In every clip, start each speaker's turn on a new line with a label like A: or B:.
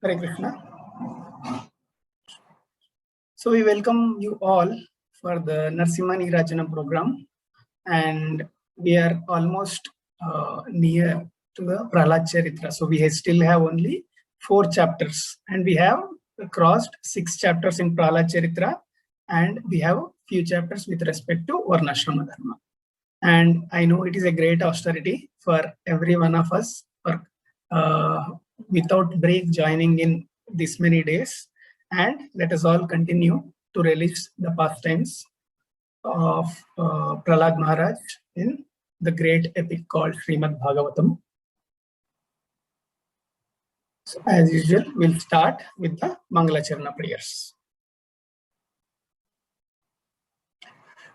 A: Hare Krishna. So we welcome you all for the Narsimha Nirajana program, and we are almost near to the Prahlad Charitra. So we still have only 4 chapters, and we have crossed 6 chapters in Prahlad Charitra, and we have few chapters with respect to Varnashrama Dharma. And I know it is a great austerity for every one of us for without break joining in this many days, and let us all continue to relish the pastimes of Prahlad Maharaj in the great epic called Srimad Bhagavatam. So as usual, we'll start with the Mangalacharana prayers.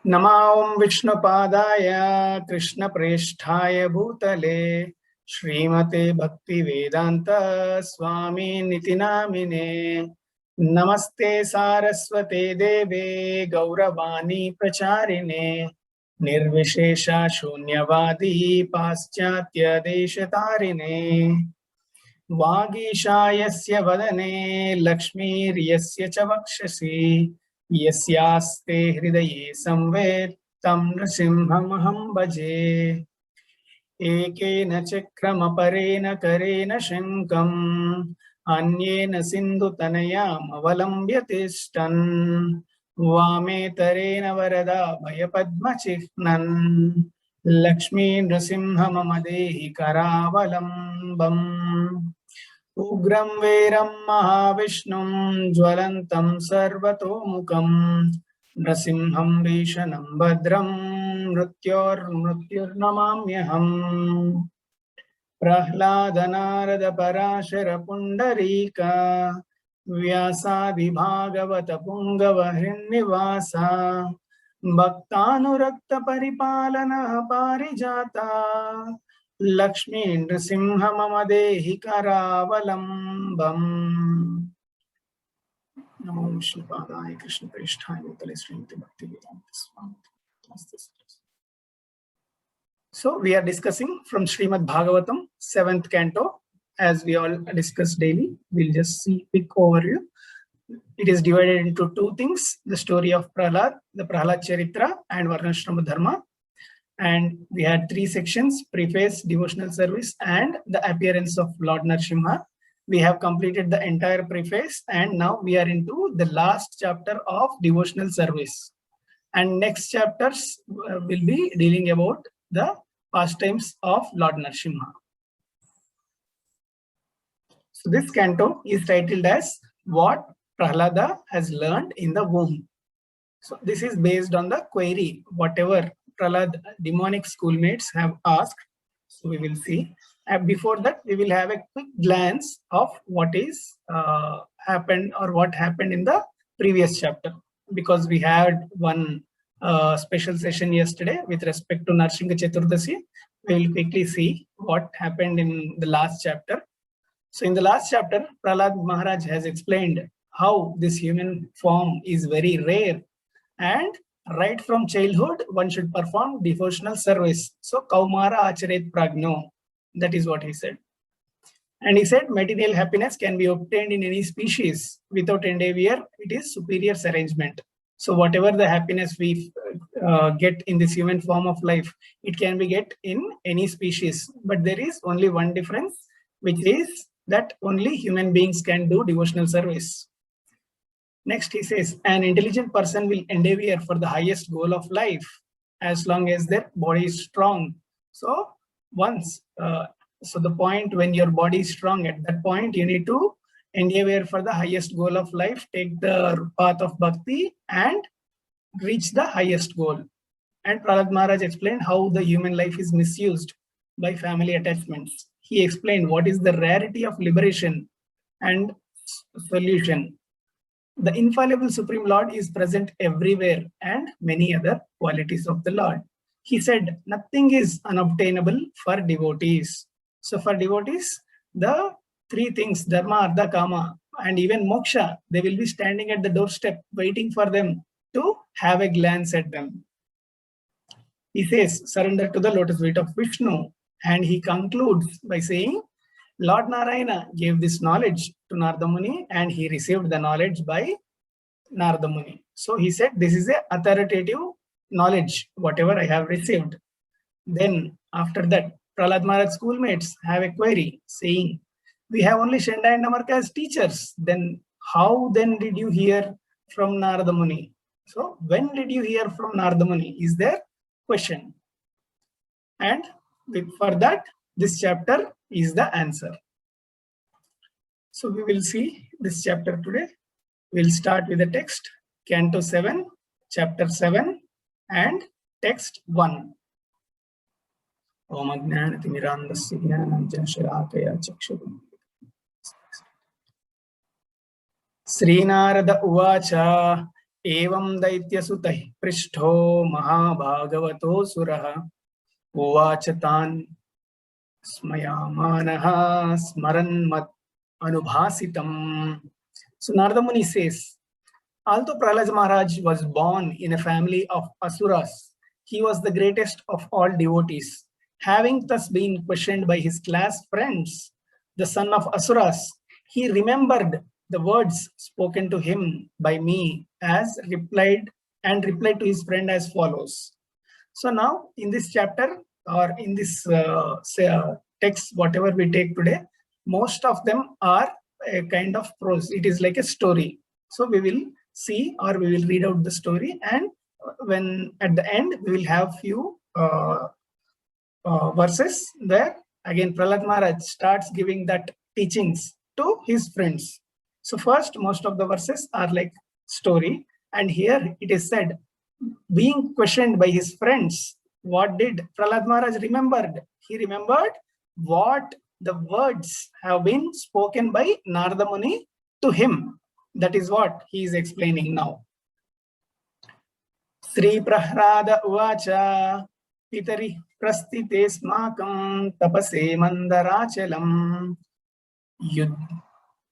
A: Namo Vishnupadaya Krishna Preshthaya Bhutale Srimate Bhakti Vedanta Swami Nitinamine Namaste Saraswate Deve Gauravani Pracharine Nirvishesha Shunyavadi Paschatya Deshatarine Vagishayasya Vadane Lakshmiryasya Chavakshasi Yasyaste Hridaye Samvet Tam Nrsimhamaham Bhaje Ekena Chakramaparena Karena Shankam Anyena Sindhutanayam Avalambhyatishtan Vame Tarena Varada Bhayapadma Chihnan Lakshmi Nrsimhamadehi Karavalambam Ugram Veram Mahavishnum Jwalantam Sarvatomukam Nrasimham Vishanam Bhadram Mrutyur Namamyaham Prahlada Narada Parashara Pundarika Vyasadi Bhagavata Pungava Hrinnivasa Bhaktanurakta Paripalana Parijata Lakshmi Nrsimha Mamadehi Karavalambam. Namo Vishnupadaya Krishna Preshthaya Bhutale Srimate Bhakti Vedanta Swami. So we are discussing from Srimad Bhagavatam, 7th canto. As we all discuss daily, we'll just see quick overview. It is divided into 2 things: the story of Prahlad, the Prahlad Charitra, and Varnashrama Dharma. And we had 3 sections: preface, devotional service, and the appearance of Lord Nrsimha. We have completed the entire preface, and now we are into the last chapter of devotional service. And next chapters will be dealing about the pastimes of Lord Nrsimha. So this canto is titled as What Prahlada Has Learned in the Womb. So this is based on the query, whatever Prahlad demonic schoolmates have asked. So we will see. Before that, we will have a quick glance of what is happened or what happened in the previous chapter, because we had one special session yesterday with respect to Narsingha Chaturdasi. We will quickly see what happened in the last chapter. So in the last chapter, Prahlad Maharaj has explained how this human form is very rare, and right from childhood one should perform devotional service. So Kaumara Acharet Pragno, that is what he said. And he said material happiness can be obtained in any species without endeavor. It is superior arrangement. So whatever the happiness we get in this human form of life, it can be get in any species. But there is only one difference, which is that only human beings can do devotional service. Next, he says, an intelligent person will endeavor for the highest goal of life as long as their body is strong. So once, so the point when your body is strong, at that point you need to endeavor for the highest goal of life, take the path of bhakti and reach the highest goal. And Prahlad Maharaj explained how the human life is misused by family attachments. He explained what is the rarity of liberation and solution. The infallible Supreme Lord is present everywhere, and many other qualities of the Lord. He said, nothing is unobtainable for devotees. So for devotees, the 3 things, Dharma, Artha, Kama, and even Moksha, they will be standing at the doorstep waiting for them to have a glance at them. He says, surrender to the lotus feet of Vishnu. And he concludes by saying, Lord Narayana gave this knowledge to Narada Muni, and he received the knowledge by Narada Muni. So he said, this is a authoritative knowledge, whatever I have received. Then after that, Prahlad Maharaj schoolmates have a query saying, we have only Shenda and Amarka as teachers. Then how then did you hear from Narada Muni? So when did you hear from Narada Muni is their question. And for that, this chapter is the answer. So we will see this chapter today. We'll start with the text, Canto 7, Chapter 7, and Text 1. Om Ajnanatimirandasya Jnananjana Chakshuru. Srinarada Uvacha Evam Daityasutah Prishto Mahabhagavato Suraha Uvachatan Smayamanaha Smaranmat Anubhasitam. So Narada Muni says, although Prahlad Maharaj was born in a family of Asuras, he was the greatest of all devotees. Having thus been questioned by his class friends, the son of Asuras, he remembered the words spoken to him by me as replied to his friend as follows. So now in this chapter or in this text, whatever we take today, most of them are a kind of prose. It is like a story. So we will see, or we will read out the story, and when at the end we will have few verses where again Prahlad Maharaj starts giving that teachings to his friends. So first, most of the verses are like story, and here it is said, being questioned by his friends, what did Prahlad Maharaj remembered? He remembered what the words have been spoken by Narada Muni to him. That is what he is explaining now. Sri Prahlada Uvacha Pitari Prasthite Smakam Tapase Mandarachalam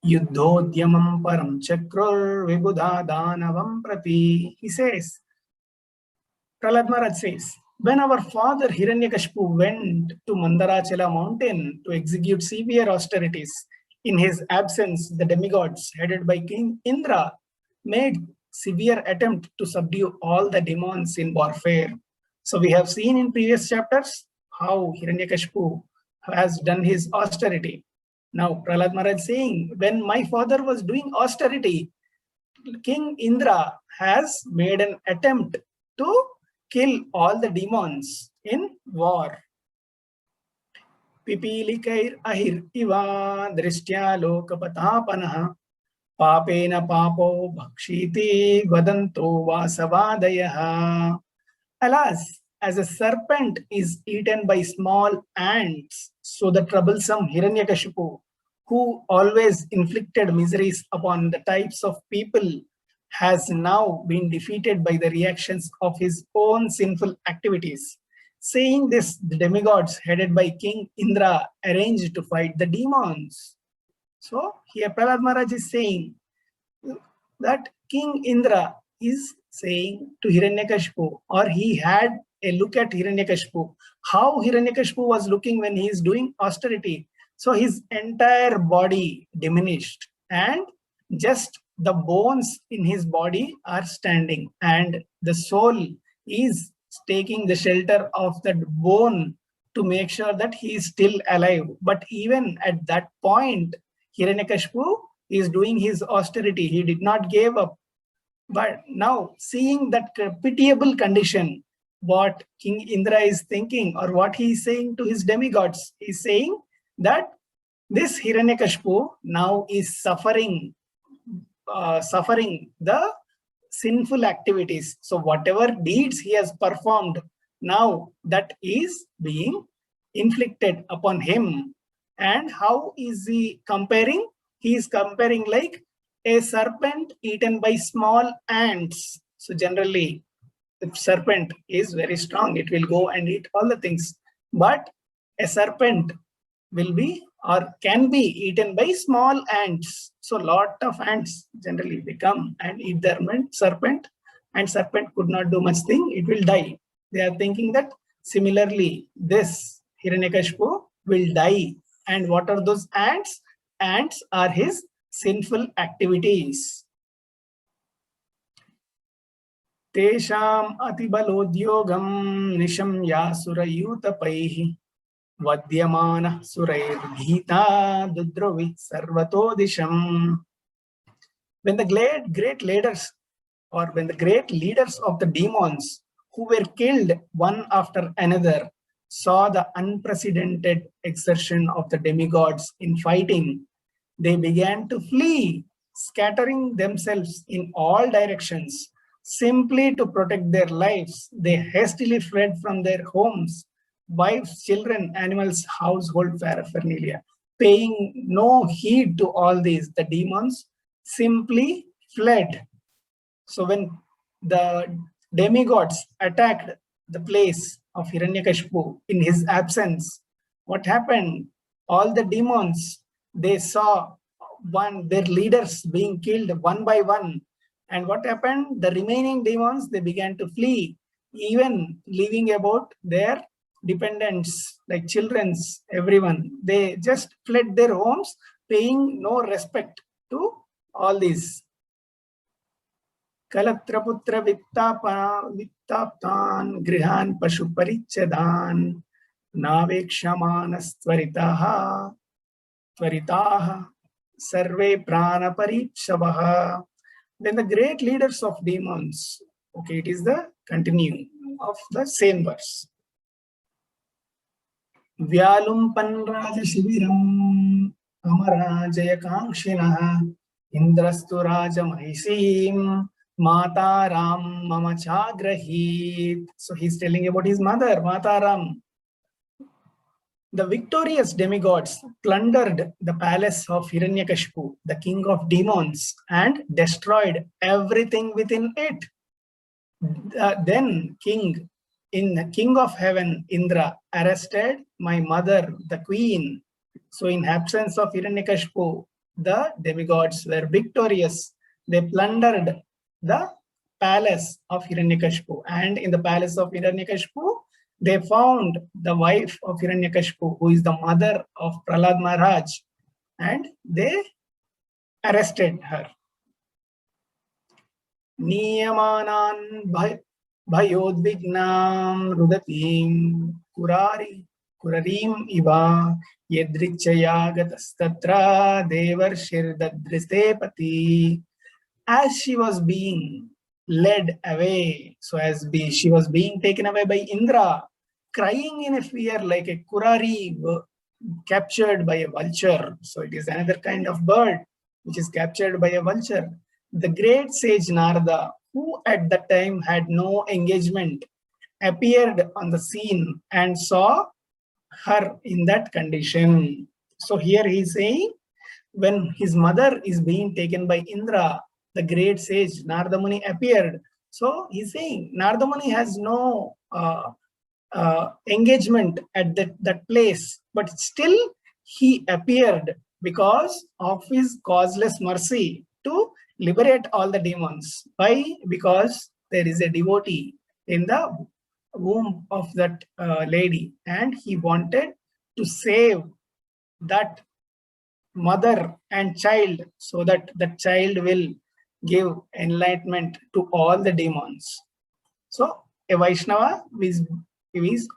A: Yuddhodyamam Param Chakrur Vibudha Danavam Prati. He says, Prahlad Maharaj says, when our father Hiranyakashipu went to Mandarachala mountain to execute severe austerities, in his absence, the demigods headed by King Indra made severe attempt to subdue all the demons in warfare. So we have seen in previous chapters how Hiranyakashipu has done his austerity. Now Prahlad Maharaj saying, when my father was doing austerity, King Indra has made an attempt to kill all the demons in war. Pipilikair ahir iva drishtya lokapatapanaha papena papo bhakshiti vadanto vasavadayaha. Alas, as a serpent is eaten by small ants, so the troublesome Hiranyakashipu, who always inflicted miseries upon the types of people, has now been defeated by the reactions of his own sinful activities. Saying this, the demigods headed by King Indra arranged to fight the demons. So here Prahlad Maharaj is saying that King Indra is saying to Hiranyakashipu, or he had a look at Hiranyakashipu, how Hiranyakashipu was looking when he is doing austerity. So his entire body diminished, and just the bones in his body are standing, and the soul is taking the shelter of that bone to make sure that he is still alive. But even at that point, Hiranyakashipu is doing his austerity. He did not give up. But now, seeing that pitiable condition, what King Indra is thinking, or what he is saying to his demigods, he is saying that this Hiranyakashipu now is suffering the sinful activities. So whatever deeds he has performed, now that is being inflicted upon him. And how is he comparing? He is comparing like a serpent eaten by small ants. So generally, the serpent is very strong. It will go and eat all the things. But a serpent will be or can be eaten by small ants. So lot of ants generally they come and eat the serpent, and serpent could not do much thing. It will die. They are thinking that similarly, this Hiranyakashipu will die And what are those ants? Ants are his sinful activities. Tesham atibalodyogam nishamyasurayyutapaihi vadyamana surairghita dudrovi sarvatodisham. When the great leaders or when the great leaders of the demons who were killed one after another saw the unprecedented exertion of the demigods in fighting, they began to flee, scattering themselves in all directions. Simply to protect their lives, they hastily fled from their homes, wives, children, animals, household paraphernalia. Paying no heed to all these, the demons simply fled. So when the demigods attacked the place of Hiranyakashipu in his absence, what happened? All the demons, they saw their leaders being killed one by one. And what happened? The remaining demons, they began to flee, even leaving about their dependents, like children's, everyone. They just fled their homes, paying no respect to all these. कलत्रपुत्र वित्ताप्तान् गृहान् पशुपरिच्छदान् नावेक्षमानस्त्वरिताः त्वरिताः survey प्राणपरीक्षवः. Then the great leaders of demons, okay, it is the continue of the same verse. Vyalumpan rajashiviram amarajayakangshinah indrastu rajamaisim Mataram mama chagrahit. So he's telling about his mother, Mataram. The victorious demigods plundered the palace of Hiranyakashipu, the king of demons, and destroyed everything within it. Then king of heaven, Indra, arrested my mother, the queen. So in absence of Hiranyakashipu, the demigods were victorious. They plundered the palace of Hiranyakashipu, and in the palace of Hiranyakashipu, they found the wife of Hiranyakashipu, who is the mother of Prahlad Maharaj, and they arrested her. Niyamanan bhayodvignam rudatim kurarim iva yedrichaya gatastatra devarshir dadrisepati. As she was being led away, she was being taken away by Indra, crying in a fear like a kurari captured by a vulture. So it is another kind of bird which is captured by a vulture. The great sage Narada, who at that time had no engagement, appeared on the scene and saw her in that condition. So here he is saying, when his mother is being taken by Indra, the great sage Narada Muni appeared. So he's saying Narada Muni has no engagement at that place, but still he appeared because of his causeless mercy to liberate all the demons. Why? Because there is a devotee in the womb of that lady, and he wanted to save that mother and child so that the child will give enlightenment to all the demons. So a Vaishnava is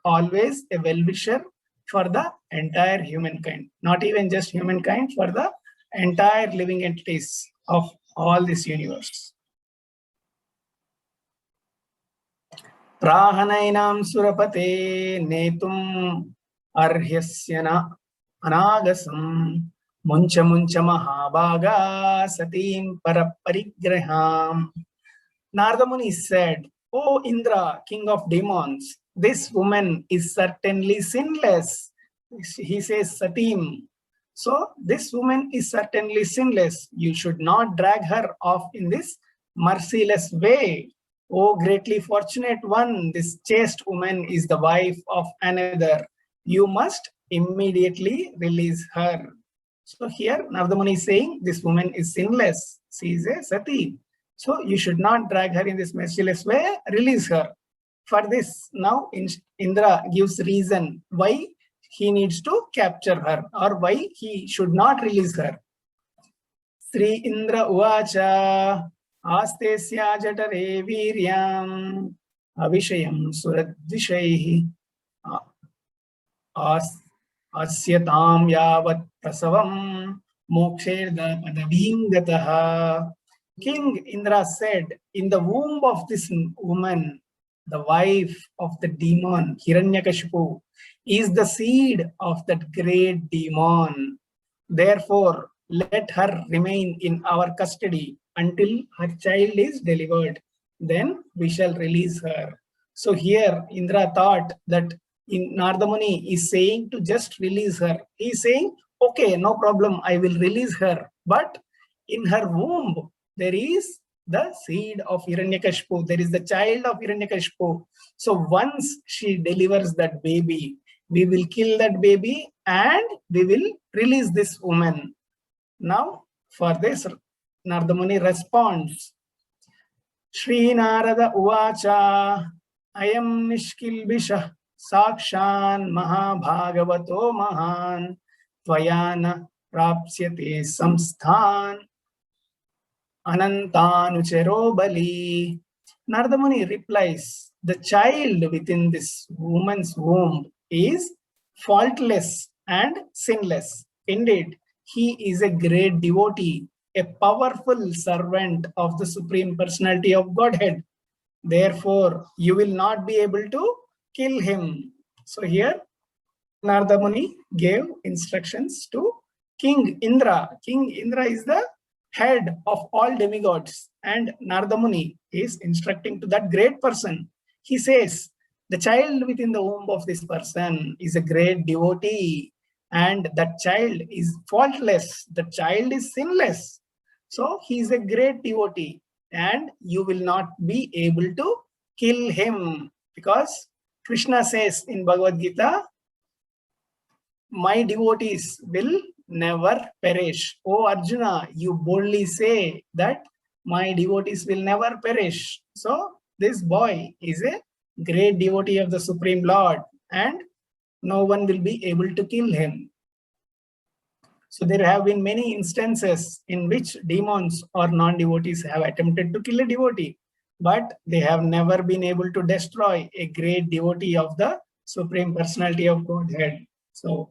A: always a well-wisher for the entire humankind, not even just humankind, for the entire living entities of all this universe. Prahanainam surapate netum arhyasya anagasam Muncha muncha mahabhaga satim paraparigraham. Narada Muni said, O Indra, king of demons, this woman is certainly sinless. He says satim. So this woman is certainly sinless. You should not drag her off in this merciless way. O greatly fortunate one, this chaste woman is the wife of another. You must immediately release her. So here Narada Muni is saying this woman is sinless. She is a sati. So you should not drag her in this merciless way. Release her. For this, now Indra gives reason why he needs to capture her, or why he should not release her. Sri Indra Uvacha Astesya Jatare Viryam Avishayam Suradvishaihi Asyatam Yavat Prasavam Mokshirda Padavim Gataha. King Indra said, in the womb of this woman, the wife of the demon Hiranyakashipu, is the seed of that great demon. Therefore, let her remain in our custody until her child is delivered. Then we shall release her. So here Indra thought that Narada Muni is saying to just release her. He is saying, okay, no problem, I will release her. But in her womb, there is the seed of Hiranyakashipu. There is the child of Hiranyakashipu. So once she delivers that baby, we will kill that baby and we will release this woman. Now, for this, Narada Muni responds, Shri Narada Uvacha Ayam Nishkilbisha Sakshan Mahabhagavato Mahan Tvayana Prapsyate Samsthan Anantanuchero Bali. Narada Muni replies, the child within this woman's womb is faultless and sinless. Indeed, he is a great devotee, a powerful servant of the Supreme Personality of Godhead. Therefore, you will not be able to kill him. So here, Narada Muni gave instructions to King Indra. King Indra is the head of all demigods, and Narada Muni is instructing to that great person. He says, the child within the womb of this person is a great devotee, and that child is faultless, the child is sinless. So he is a great devotee, and you will not be able to kill him, because Krishna says in Bhagavad Gita, my devotees will never perish. Oh Arjuna, you boldly say that my devotees will never perish. So this boy is a great devotee of the Supreme Lord, and no one will be able to kill him. So there have been many instances in which demons or non-devotees have attempted to kill a devotee, but they have never been able to destroy a great devotee of the Supreme Personality of Godhead. So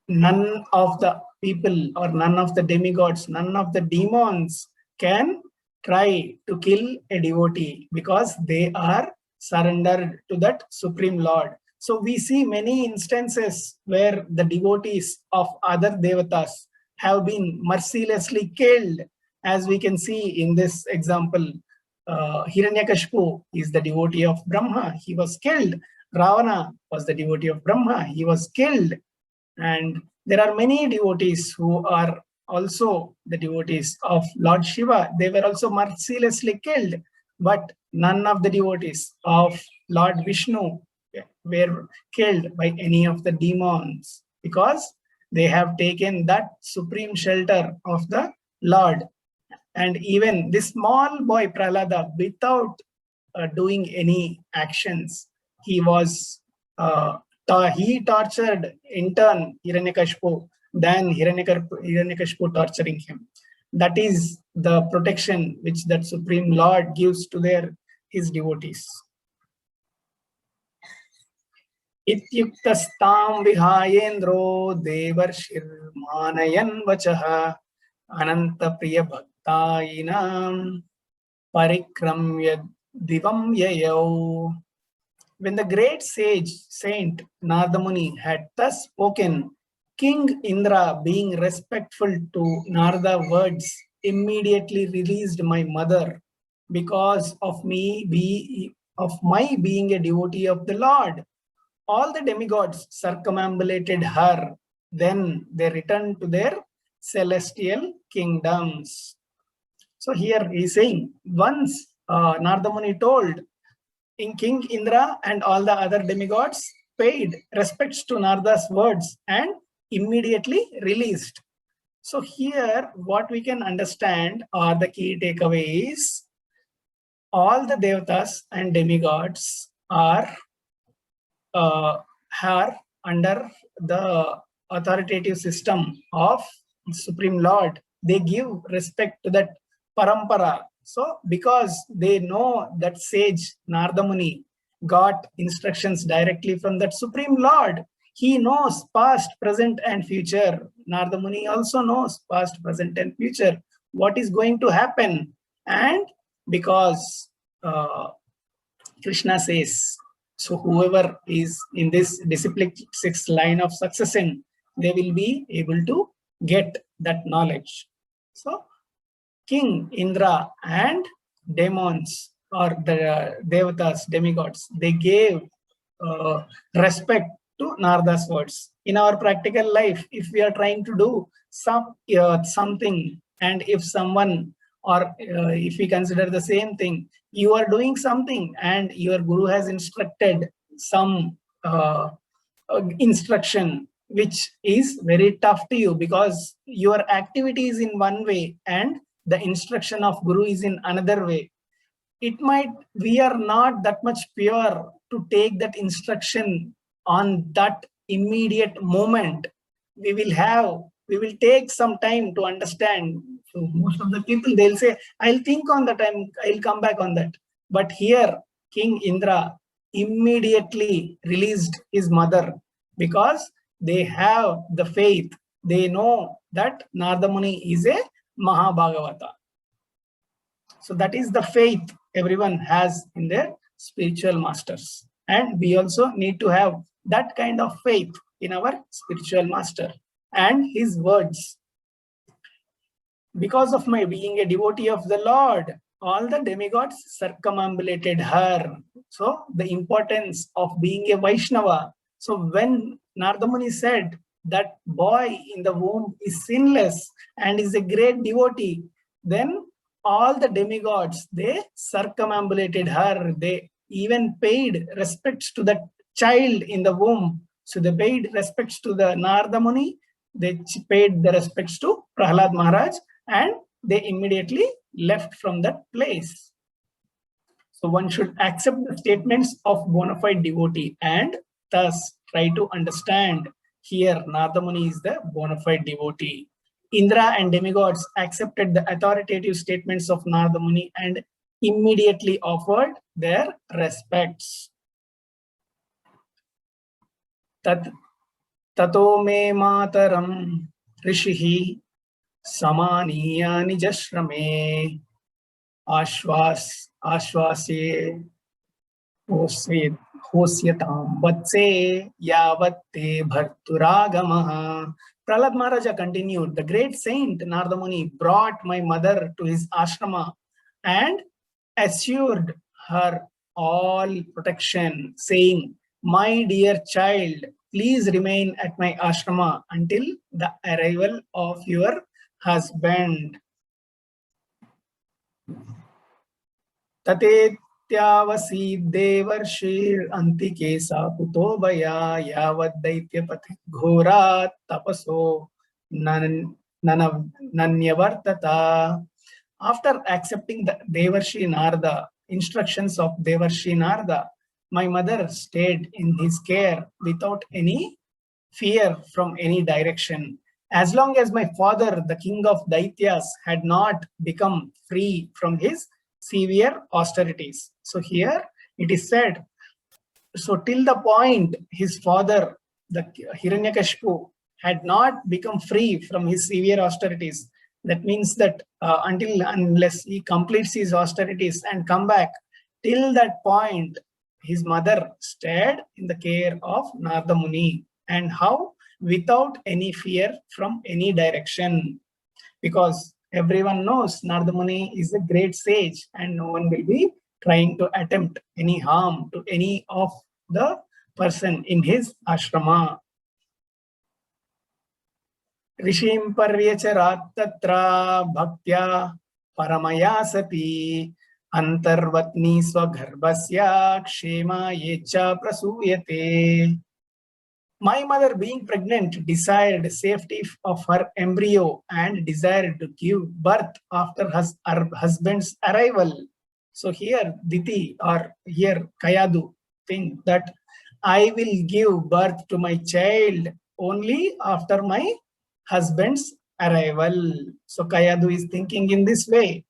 A: none of the people or none of the demigods, none of the demons can try to kill a devotee because they are surrendered to that Supreme Lord. So we see many instances where the devotees of other devatas have been mercilessly killed, as we can see in this example. Hiranyakashipu is the devotee of Brahma, he was killed. Ravana was the devotee of Brahma, he was killed. And there are many devotees who are also the devotees of Lord Shiva. They were also mercilessly killed, but none of the devotees of Lord Vishnu were killed by any of the demons, because they have taken that supreme shelter of the Lord. And even this small boy Prahlada, without doing any actions, he was he tortured in turn Hiranyakashipu than Hiranyakashipu torturing him. That is the protection which that Supreme Lord gives to his devotees. Ityuktastam vihayendro devarshirmanayan vachaha ananta priya bhaktainam parikramya divam yayau. When the great sage Saint Narada Muni had thus spoken, King Indra, being respectful to Narada's words, immediately released my mother because of my being a devotee of the Lord. All the demigods circumambulated her. Then they returned to their celestial kingdoms. So here he is saying, once Narada Muni told, King Indra and all the other demigods paid respects to Narada's words and immediately released. So here what we can understand are the key takeaways. All the devatas and demigods are under the authoritative system of Supreme Lord, they give respect to that parampara. So because they know that sage Narada Muni got instructions directly from that Supreme Lord, he knows past, present, and future. Narada Muni also knows past, present, and future, what is going to happen. And because Krishna says, so whoever is in this disciplic sixth line of succession, they will be able to get that knowledge. So King Indra and demons, or the devatas, demigods, they gave respect to Narada's words. In our practical life, if we are trying to do something, and if someone, or if we consider the same thing, you are doing something and your guru has instructed some instruction which is very tough to you, because your activity is in one way and the instruction of guru is in another way. It might, we are not that much pure to take that instruction on that immediate moment. We will take some time to understand. So most of the people, they'll say, I'll think on that, I'll come back on that. But here, King Indra immediately released his mother, because they have the faith. They know that Narada Muni is a Mahabhagavata. So that is the faith everyone has in their spiritual masters. And we also need to have that kind of faith in our spiritual master and his words. Because of my being a devotee of the Lord, all the demigods circumambulated her. So the importance of being a Vaishnava. So when Narada Muni said that boy in the womb is sinless and is a great devotee, then all the demigods, they circumambulated her. They even paid respects to the child in the womb. So they paid respects to the Narada Muni, they paid the respects to Prahlad Maharaj, and they immediately left from that place. So one should accept the statements of bona fide devotee and thus try to understand here Narada Muni is the bona fide devotee. Indra and demigods accepted the authoritative statements of Narada Muni and immediately offered their respects. Tato me mataram rishihi Samaniya nijashrame ashvasye hosyatam vatse yavatte bharturagamaha. Prahlad Maharaja continued, the great saint Narada Muni brought my mother to his ashrama and assured her all protection, saying, my dear child, please remain at my ashrama until the arrival of your husband. Tatetyavasi devarshir antike saputo baya yavad daityapati ghorat tapaso nanyavartata. After accepting the Devarshi Narada, instructions of Devarshi Narada, my mother stayed in his care without any fear from any direction. As long as my father, the king of Daityas, had not become free from his severe austerities. So here it is said, so till the point his father, the Hiranyakashipu, had not become free from his severe austerities. That means that unless he completes his austerities and come back, till that point, his mother stayed in the care of Narada Muni. And how? Without any fear from any direction. Because everyone knows Narada Muni is a great sage and no one will be trying to attempt any harm to any of the person in his ashrama. Rishim paryacharat tatra bhaktya paramaya sati antarvatni swagarbhasya kshema yecha prasuyate. My mother, being pregnant, desired safety of her embryo and desired to give birth after her husband's arrival. So here Diti, or here Kayadu, think that I will give birth to my child only after my husband's arrival. So Kayadu is thinking in this way.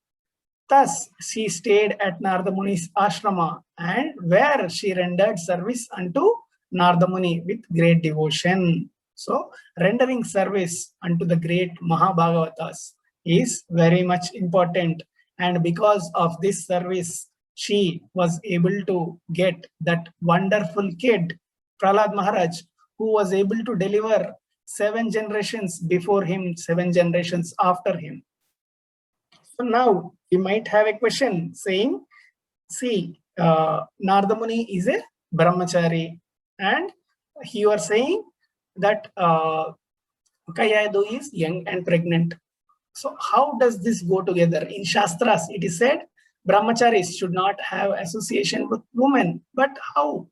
A: Thus, she stayed at Narada Muni's ashrama, and where she rendered service unto Narada Muni with great devotion. So, rendering service unto the great Mahabhagavatas is very much important. And because of this service, she was able to get that wonderful kid, Prahlad Maharaj, who was able to deliver 7 generations before him, 7 generations after him. So now you might have a question saying, see, Narada Muni is a brahmachari, and you are saying that Kayadu is young and pregnant. So how does this go together? In Shastras, it is said brahmacharis should not have association with women. But how?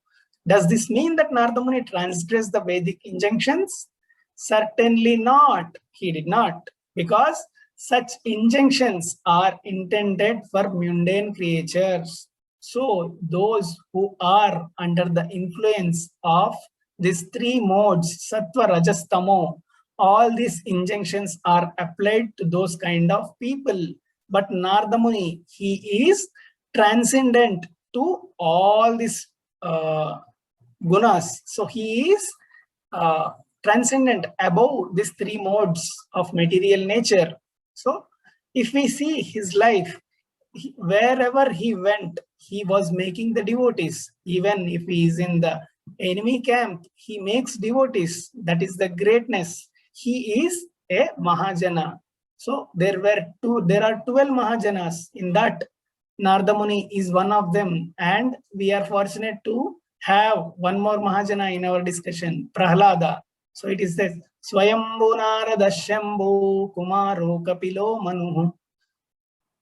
A: Does this mean that Narada Muni transgressed the Vedic injunctions? Certainly not. He did not. Because such injunctions are intended for mundane creatures. So those who are under the influence of these 3 modes, sattva, rajas, tamo, all these injunctions are applied to those kind of people. But Narada Muni, he is transcendent to all these gunas. So he is transcendent above these 3 modes of material nature. So if we see his life, wherever he went, he was making the devotees. Even if he is in the enemy camp, he makes devotees. That is the greatness. He is a Mahajana. So there are 12 Mahajanas. In that, Narada Muni is one of them. And we are fortunate to have one more Mahajana in our discussion, Prahlada. So it is this Swayambhu Narada Shambhu Kumaro Kapilo Manu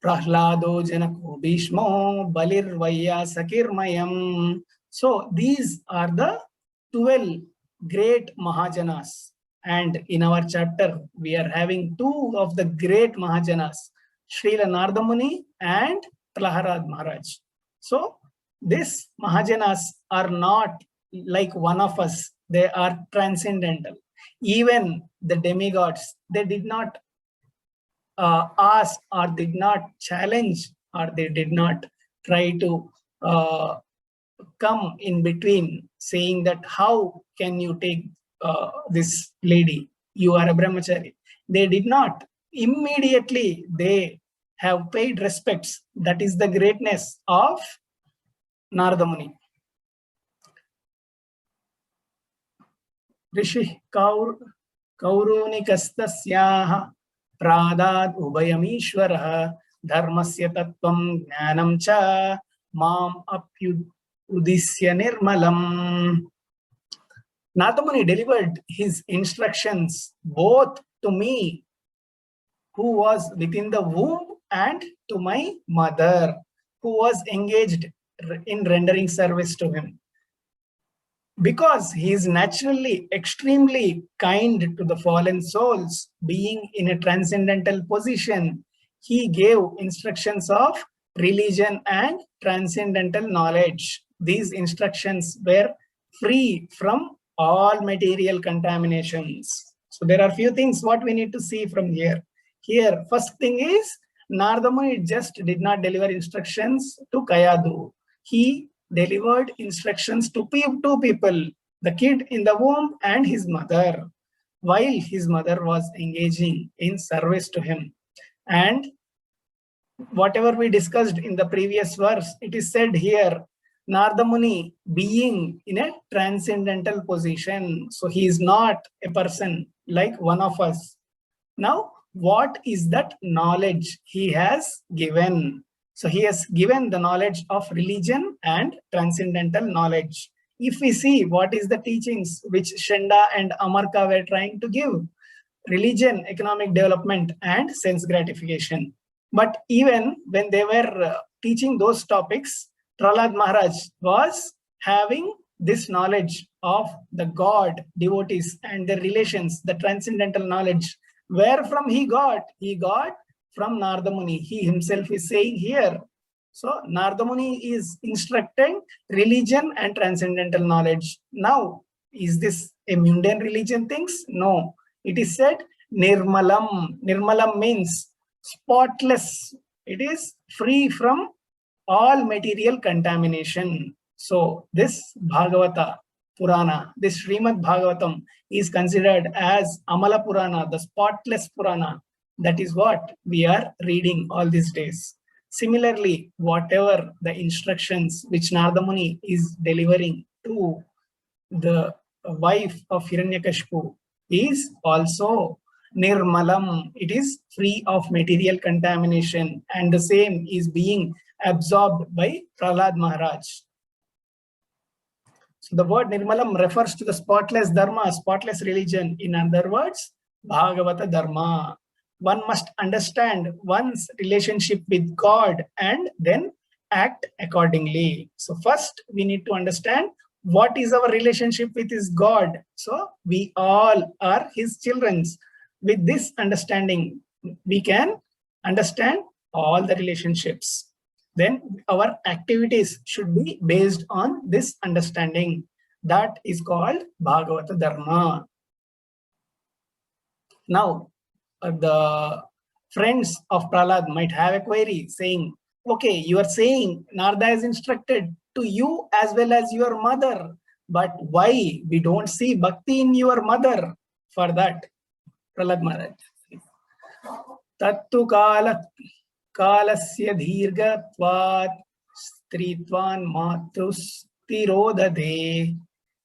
A: Prahlado Janako Bhishmo Balir Vaya Sakirmayam. So these are the 12 great Mahajanas. And in our chapter, we are having 2 of the great Mahajanas, Srila Narada Muni and Prahlad Maharaj. So these Mahajanas are not like one of us. They are transcendental. Even the demigods, they did not ask or did not challenge or they did not try to come in between saying that how can you take this lady, you are a brahmachari. They did not. Immediately they have paid respects. That is the greatness of Narada Muni. Rishi Kaurunikastasyaha Pradad Ubayamishwaraha Dharmasya Tattvam Jnanam Cha Mam Apyudisya Nirmalam. Narada Muni delivered his instructions both to me, who was within the womb, and to my mother, who was engaged in rendering service to him. Because he is naturally extremely kind to the fallen souls, being in a transcendental position, he gave instructions of religion and transcendental knowledge. These instructions were free from all material contaminations. So there are few things what we need to see from here. Here, first thing is, Narada Muni just did not deliver instructions to Kayadu. He delivered instructions to 2 people, the kid in the womb and his mother, while his mother was engaging in service to him. And whatever we discussed in the previous verse, it is said here, Narada Muni being in a transcendental position. So he is not a person like one of us. Now, what is that knowledge he has given? So he has given the knowledge of religion and transcendental knowledge. If we see what is the teachings which Shenda and Amarka were trying to give, religion, economic development, and sense gratification. But even when they were teaching those topics, Prahlad Maharaj was having this knowledge of the God, devotees, and their relations, the transcendental knowledge. Where from he got? He got from Narada Muni. He himself is saying here, So Narada Muni is instructing religion and transcendental knowledge. Now, is this a mundane religion things? No. It is said Nirmalam. Nirmalam means spotless. It is free from all material contamination. So this Bhagavata Purana, this Srimad Bhagavatam is considered as Amala Purana, the spotless Purana. That is what we are reading all these days. Similarly, whatever the instructions which Narada Muni is delivering to the wife of Hiranyakashipu is also Nirmalam. It is free of material contamination, and the same is being absorbed by Prahlad Maharaj. So the word Nirmalam refers to the spotless dharma, spotless religion. In other words, Bhagavata Dharma. One must understand one's relationship with God and then act accordingly. So first we need to understand what is our relationship with his God. So we all are his children. With this understanding, we can understand all the relationships. Then our activities should be based on this understanding. That is called Bhagavata Dharma. Now, the friends of Prahlad might have a query saying, okay, you are saying Narada is instructed to you as well as your mother, but why we don't see bhakti in your mother? For that, Prahlad Maharaj. Tattu kalasya dheergatvat stritvan matrus tirodade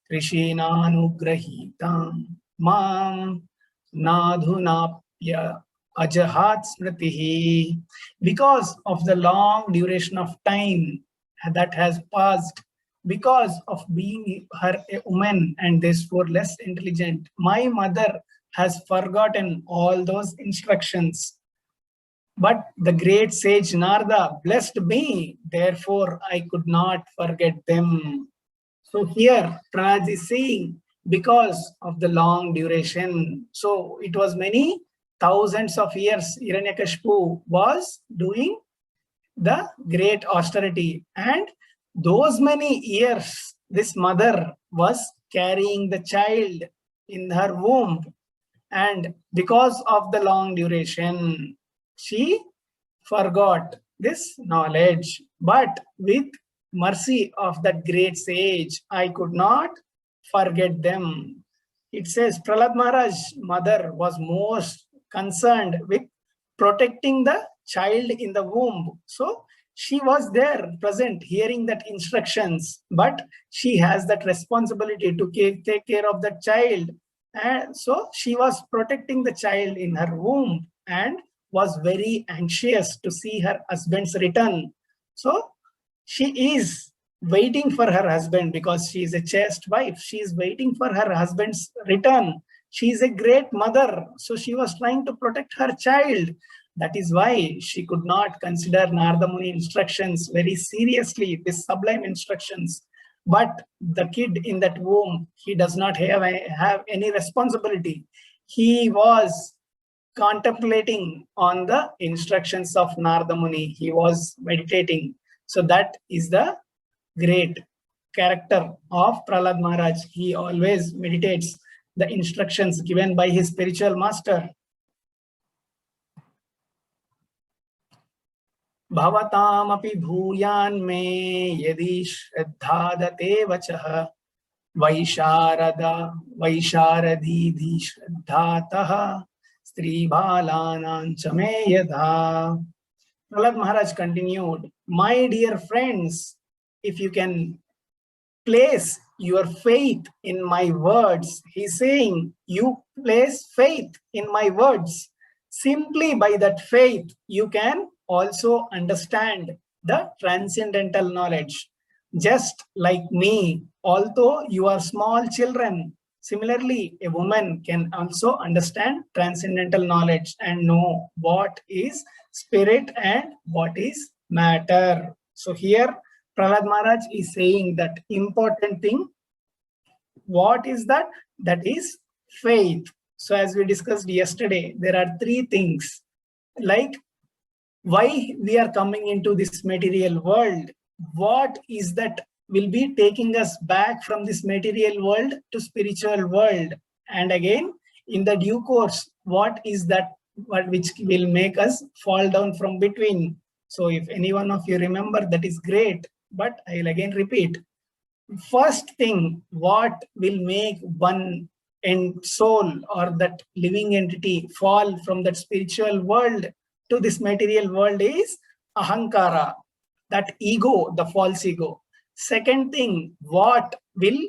A: krishenanugrahitam mam nadhunapya ajahat smritihi. Because of the long duration of time that has passed, because of being her a woman and therefore less intelligent, my mother has forgotten all those instructions. But the great sage Narada blessed me, therefore I could not forget them. So here Prahlad is saying, because of the long duration. So it was many thousands of years Hiranyakashipu was doing the great austerity, and those many years this mother was carrying the child in her womb, and because of the long duration she forgot this knowledge. But with mercy of that great sage, I could not forget them. It says Prahlad Maharaj's mother was most concerned with protecting the child in the womb. So she was there present hearing that instructions, but she has that responsibility to take care of that child. And so she was protecting the child in her womb and was very anxious to see her husband's return. So she is waiting for her husband because she is a chaste wife. She is waiting for her husband's return. She is a great mother. So she was trying to protect her child. That is why she could not consider Narada Muni instructions very seriously, these sublime instructions. But the kid in that womb, he does not have any responsibility. He was contemplating on the instructions of Narada Muni. He was meditating. So that is the great character of Prahlad Maharaj. He always meditates the instructions given by his spiritual master. Bhavataamapi bhuyan me yadi shraddhadate vachah vaisharadhi shraddhataha stri balanancha me yadha. Prahlad Maharaj continued, my dear friends, if you can place your faith in my words, he's saying, you place faith in my words. Simply by that faith, you can also understand the transcendental knowledge. Just like me, although you are small children, similarly, a woman can also understand transcendental knowledge and know what is spirit and what is matter. So here, Prahlad Maharaj is saying that important thing. What is that? That is faith. So as we discussed yesterday, there are three things like why we are coming into this material world, what is that will be taking us back from this material world to spiritual world, and again in the due course what is that what which will make us fall down from between. So if any one of you remember, that is great, but I will again repeat. First thing, what will make one soul or that living entity fall from that spiritual world to this material world is ahankara, that ego, the false ego. Second thing, what will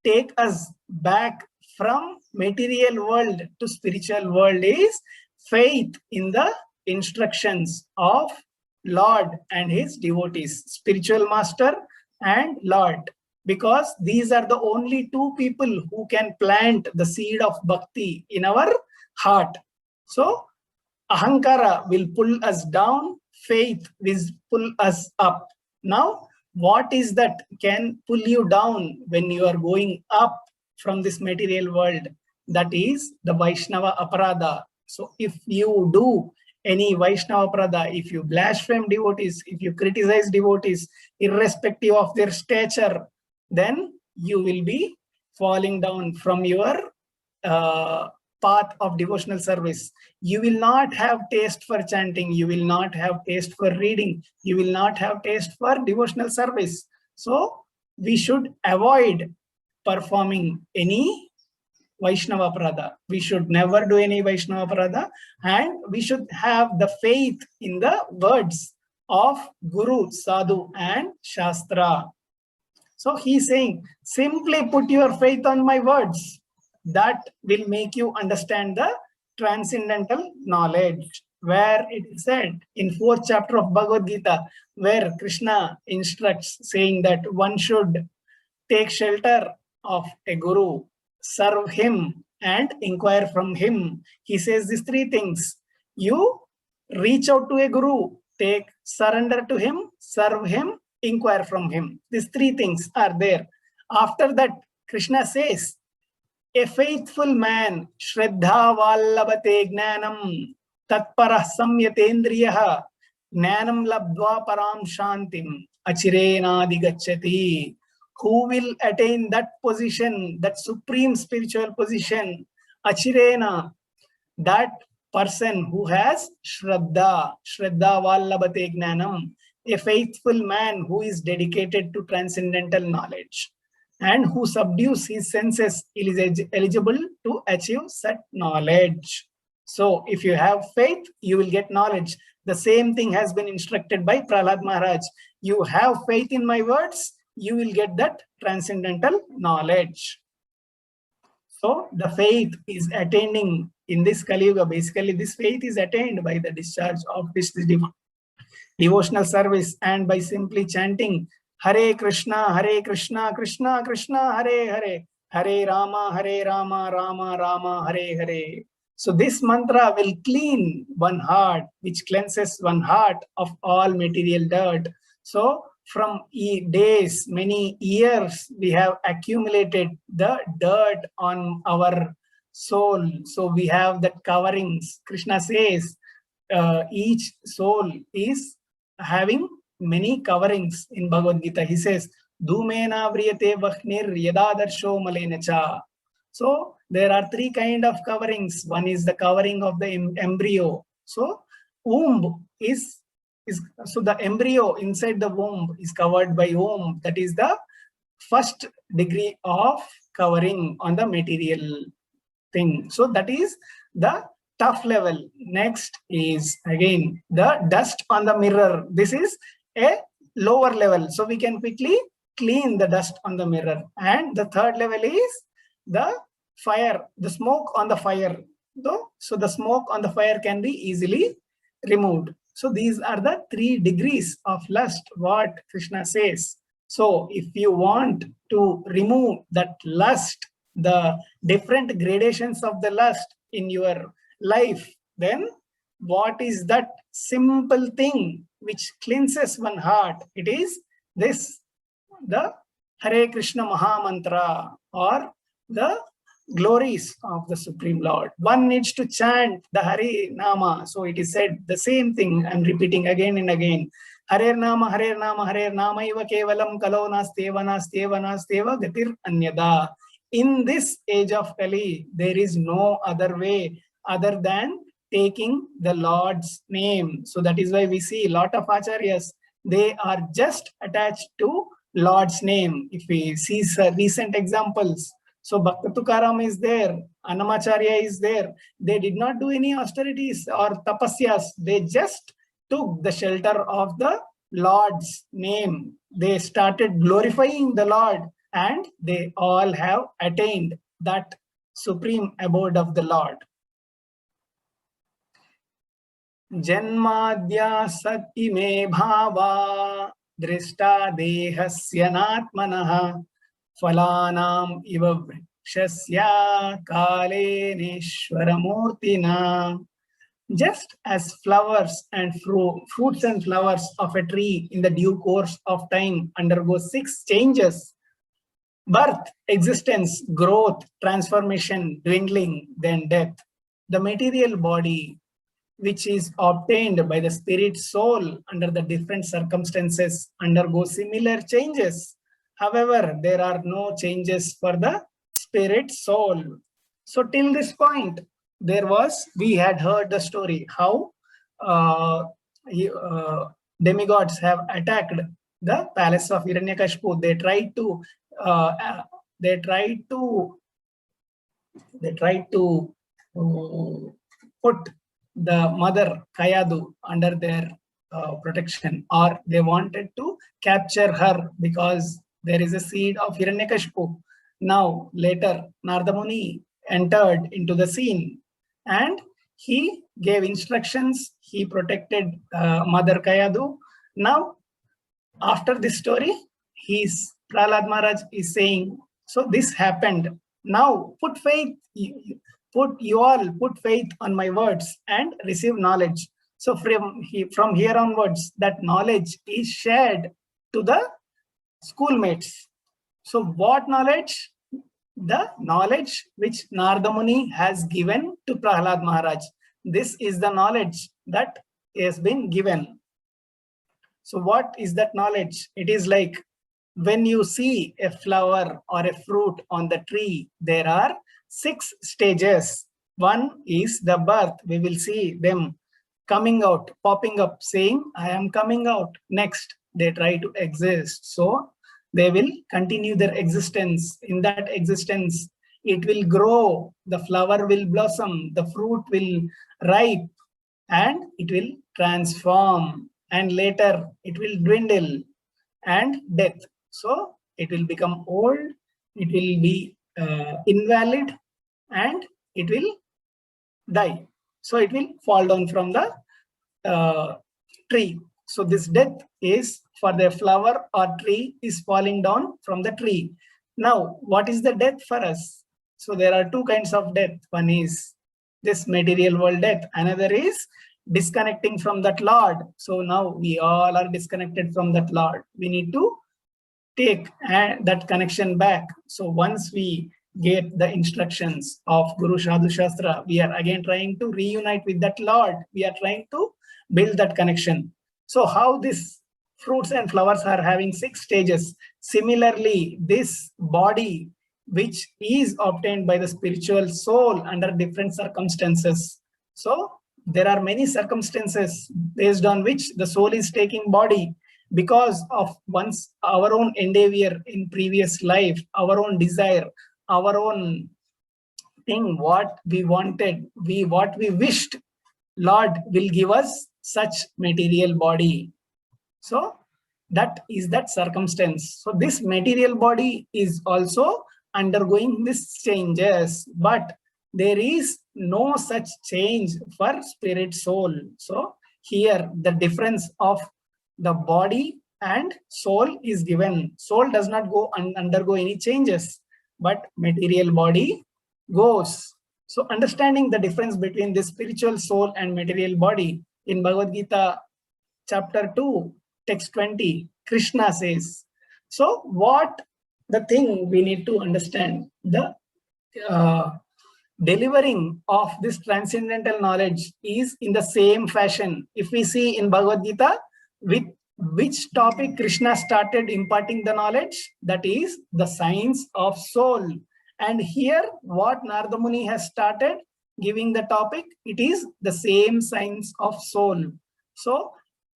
A: take us back from material world to spiritual world is faith in the instructions of Lord and his devotees, spiritual master and Lord, because these are the only two people who can plant the seed of bhakti in our heart. So ahankara will pull us down, faith will pull us up. Now, what is that can pull you down when you are going up from this material world? That is the Vaishnava aparadha. So if you do any Vaishnava aparadha, if you blaspheme devotees, if you criticize devotees, irrespective of their stature, then you will be falling down from your path of devotional service. You will not have taste for chanting, you will not have taste for reading, you will not have taste for devotional service. So we should avoid performing any Vaishnava Aparadha. We should never do any Vaishnava Aparadha, and we should have the faith in the words of Guru, Sadhu and Shastra. So he's saying, simply put your faith on my words. That will make you understand the transcendental knowledge, where it is said in 4th chapter of Bhagavad Gita, where Krishna instructs saying that one should take shelter of a guru, serve him and inquire from him. He says these three things. You reach out to a guru, take surrender to him, serve him, inquire from him. These three things are there. After that, Krishna says, a faithful man, Shraddha Vallabhate Gnanam, Tatparah Samyatendriyaha, Gnanam Labdva Param Shantim, Achirena Digachati. Who will attain that position, that supreme spiritual position, Achirena, that person who has Shraddha, Shraddha Vallabhate Gnanam, a faithful man who is dedicated to transcendental knowledge and who subdues his senses is eligible to achieve such knowledge. So if you have faith, you will get knowledge. The same thing has been instructed by Prahlad Maharaj. You have faith in my words, you will get that transcendental knowledge. So the faith is attaining in this Kali Yuga. Basically, this faith is attained by the discharge of this devotional service and by simply chanting Hare Krishna, Krishna Krishna, Hare Hare, Hare Rama, Rama Rama, Hare Hare. So this mantra will clean one heart, which cleanses one heart of all material dirt. So from days, many years, we have accumulated the dirt on our soul. So we have that coverings. Krishna says each soul is having many coverings in Bhagavad Gita. He says, Dhumena vriyate vakhnir yadadarsho malenacha. So there are three kind of coverings. One is the covering of the embryo. So womb is so the embryo inside the womb is covered by womb. That is the first degree of covering on the material thing. So that is the tough level. Next is again the dust on the mirror. This is a lower level. So we can quickly clean the dust on the mirror. And the third level is the fire, the smoke on the fire. So the smoke on the fire can be easily removed. So these are the 3 degrees of lust, what Krishna says. So if you want to remove that lust, the different gradations of the lust in your life, then what is that simple thing which cleanses one heart? It is this, the Hare Krishna Maha Mantra, or the glories of the Supreme Lord. One needs to chant the Hari Nama. So it is said the same thing. I'm repeating again and again. Harer Nama, Harer Nama, Harer Nama iva kevalam kalo nasteva nasteva nasteva gatir anyada. In this age of Kali, there is no other way other than taking the Lord's name. So that is why we see a lot of acharyas, they are just attached to Lord's name. If we see recent examples, so Bhakta Tukaram is there, Annamacharya is there. They did not do any austerities or tapasyas. They just took the shelter of the Lord's name. They started glorifying the Lord, and they all have attained that supreme abode of the Lord. Janmadya sat ime bhava drishta dehasya natmanaha Falanam iva vrikshasya kaleneshwaramurtina. Just as flowers and fruits and flowers of a tree in the due course of time undergo 6 changes: birth, existence, growth, transformation, dwindling, then death. The material body, which is obtained by the spirit soul under the different circumstances, undergo similar changes. However, there are no changes for the spirit soul. So till this point, we had heard the story how demigods have attacked the palace of Hiranyakashipu. They tried to put the mother Kayadu under their protection, or they wanted to capture her because there is a seed of Hiranyakashipu. Now later Narada Muni entered into the scene and he gave instructions. He protected Mother Kayadu. Now after this story, Prahlad Maharaj is saying, so this happened. Now put faith on my words and receive knowledge. So from here onwards, that knowledge is shared to the schoolmates. So what knowledge? The knowledge which Narada Muni has given to Prahlad Maharaj. This is the knowledge that has been given. So what is that knowledge? It is like when you see a flower or a fruit on the tree, there are 6 stages. One is the birth. We will see them coming out, popping up, saying, I am coming out. Next, they try to exist. So they will continue their existence. In that existence, it will grow, the flower will blossom, the fruit will ripe, and it will transform. And later, it will dwindle and death. So it will become old, it will be invalid, and it will die. So it will fall down from the tree. So this death is for the flower or tree is falling down from the tree. Now, what is the death for us? So there are 2 kinds of death. One is this material world death. Another is disconnecting from that Lord. So now we all are disconnected from that Lord. We need to take that connection back. So once we get the instructions of Guru Sadhu Shastra, we are again trying to reunite with that Lord. We are trying to build that connection. So how these fruits and flowers are having 6 stages. Similarly, this body, which is obtained by the spiritual soul under different circumstances. So there are many circumstances based on which the soul is taking body because of our own endeavor in previous life, our own desire, our own thing, what we wanted, what we wished. Lord will give us such material body. So that is that circumstance. So this material body is also undergoing these changes, but there is no such change for spirit soul. So here the difference of the body and soul is given. Soul does not undergo any changes, but material body goes. So understanding the difference between the spiritual soul and material body, in Bhagavad Gita chapter 2, text 20, Krishna says, so what the thing we need to understand, the delivering of this transcendental knowledge is in the same fashion. If we see in Bhagavad Gita, with which topic Krishna started imparting the knowledge, that is the science of soul. And here what Narada Muni has started giving the topic, it is the same science of soul. So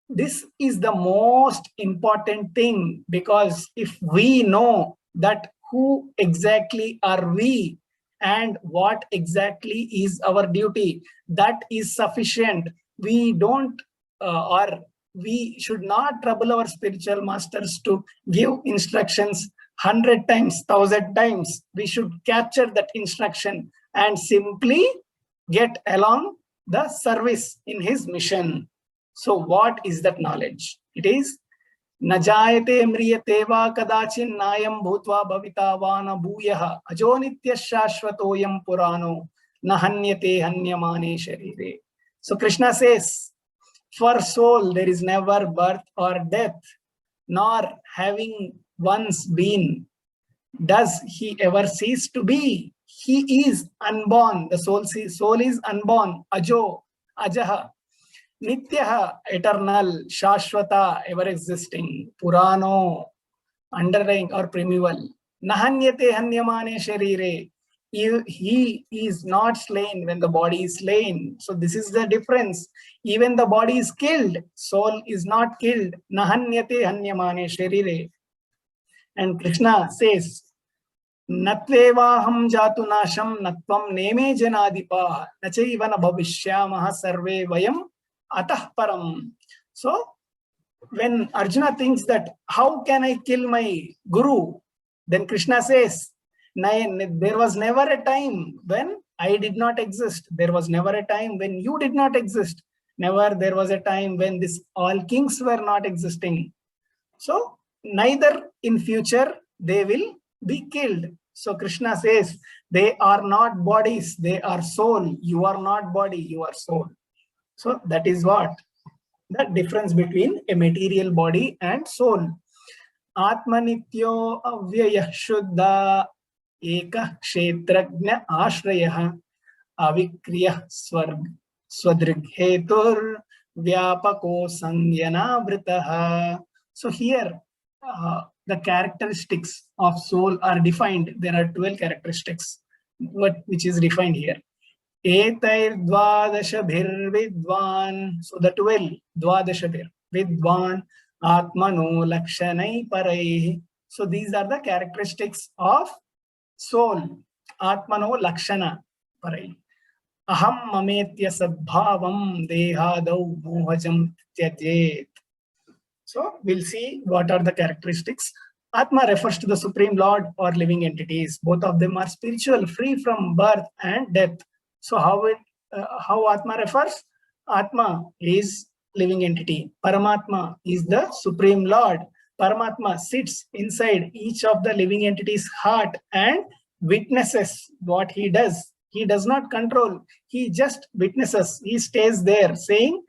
A: this is the most important thing, because if we know that who exactly are we and what exactly is our duty, that is sufficient. We don't or we should not trouble our spiritual masters to give instructions 100 times, 1,000 times. We should capture that instruction and simply get along the service in his mission. So what is that knowledge? It is Najayate mriyate va kadachin nayam bhutva bhavita vana bhuyah ajo nitya shashvatoyam purano nahanyate hanyamane sharire. So Krishna says, for soul there is never birth or death, nor having once been does he ever cease to be. He is unborn. The soul is unborn. Ajo, ajaha. Nityaha, eternal, Shashwata, ever existing, Purano, underlying or primeval. Nahanyate hanyamane sharire. He is not slain when the body is slain. So this is the difference. Even the body is killed, soul is not killed. Nahanyate hanyamane sharire. And Krishna says, Natvevaham jatu nasham natvam neme janadipa nachayivana bhavishyamaha sarve vayam atah param. So when Arjuna thinks that how can I kill my guru, then Krishna says, there was never a time when I did not exist. There was never a time when you did not exist. Never there was a time when this all kings were not existing. So neither in future they will be killed. So Krishna says, they are not bodies, they are soul. You are not body, you are soul. So that is what the difference between a material body and soul. Atmanityo avyayah shuddha ekah kshetrajna ashrayah avikriyah swadrighetur vyapako sangyanavritaha. So here the characteristics of soul are defined. There are 12 characteristics which is defined here. Etair dvadashabhir vidvan. So the 12, dvadashabhir vidvan atmano lakshanai parai. So these are the characteristics of soul. Atmano lakshana parai. Aham mametya sadbhavam dehadau mohajam tyajet. So we'll see what are the characteristics. Atma refers to the Supreme Lord or living entities. Both of them are spiritual, free from birth and death. So how Atma refers? Atma is living entity. Paramatma is the Supreme Lord. Paramatma sits inside each of the living entity's heart and witnesses what he does. He does not control. He just witnesses. He stays there saying,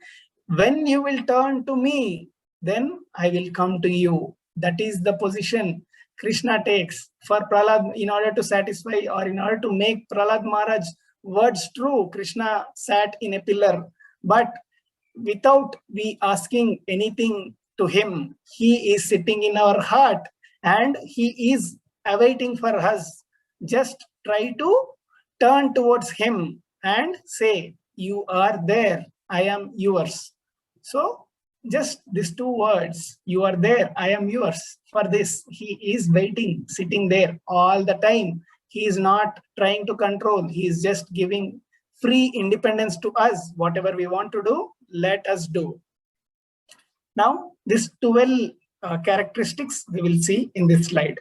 A: when you will turn to me, then I will come to you. That is the position Krishna takes for Prahlad. In order to satisfy or in order to make Prahlad Maharaj words true, Krishna sat in a pillar. But without we asking anything to him, he is sitting in our heart and he is awaiting for us. Just try to turn towards him and say, you are there, I am yours. So just these two words, you are there, I am yours. For this, he is waiting, sitting there all the time. He is not trying to control. He is just giving free independence to us. Whatever we want to do, let us do. Now, these 12 characteristics we will see in this slide.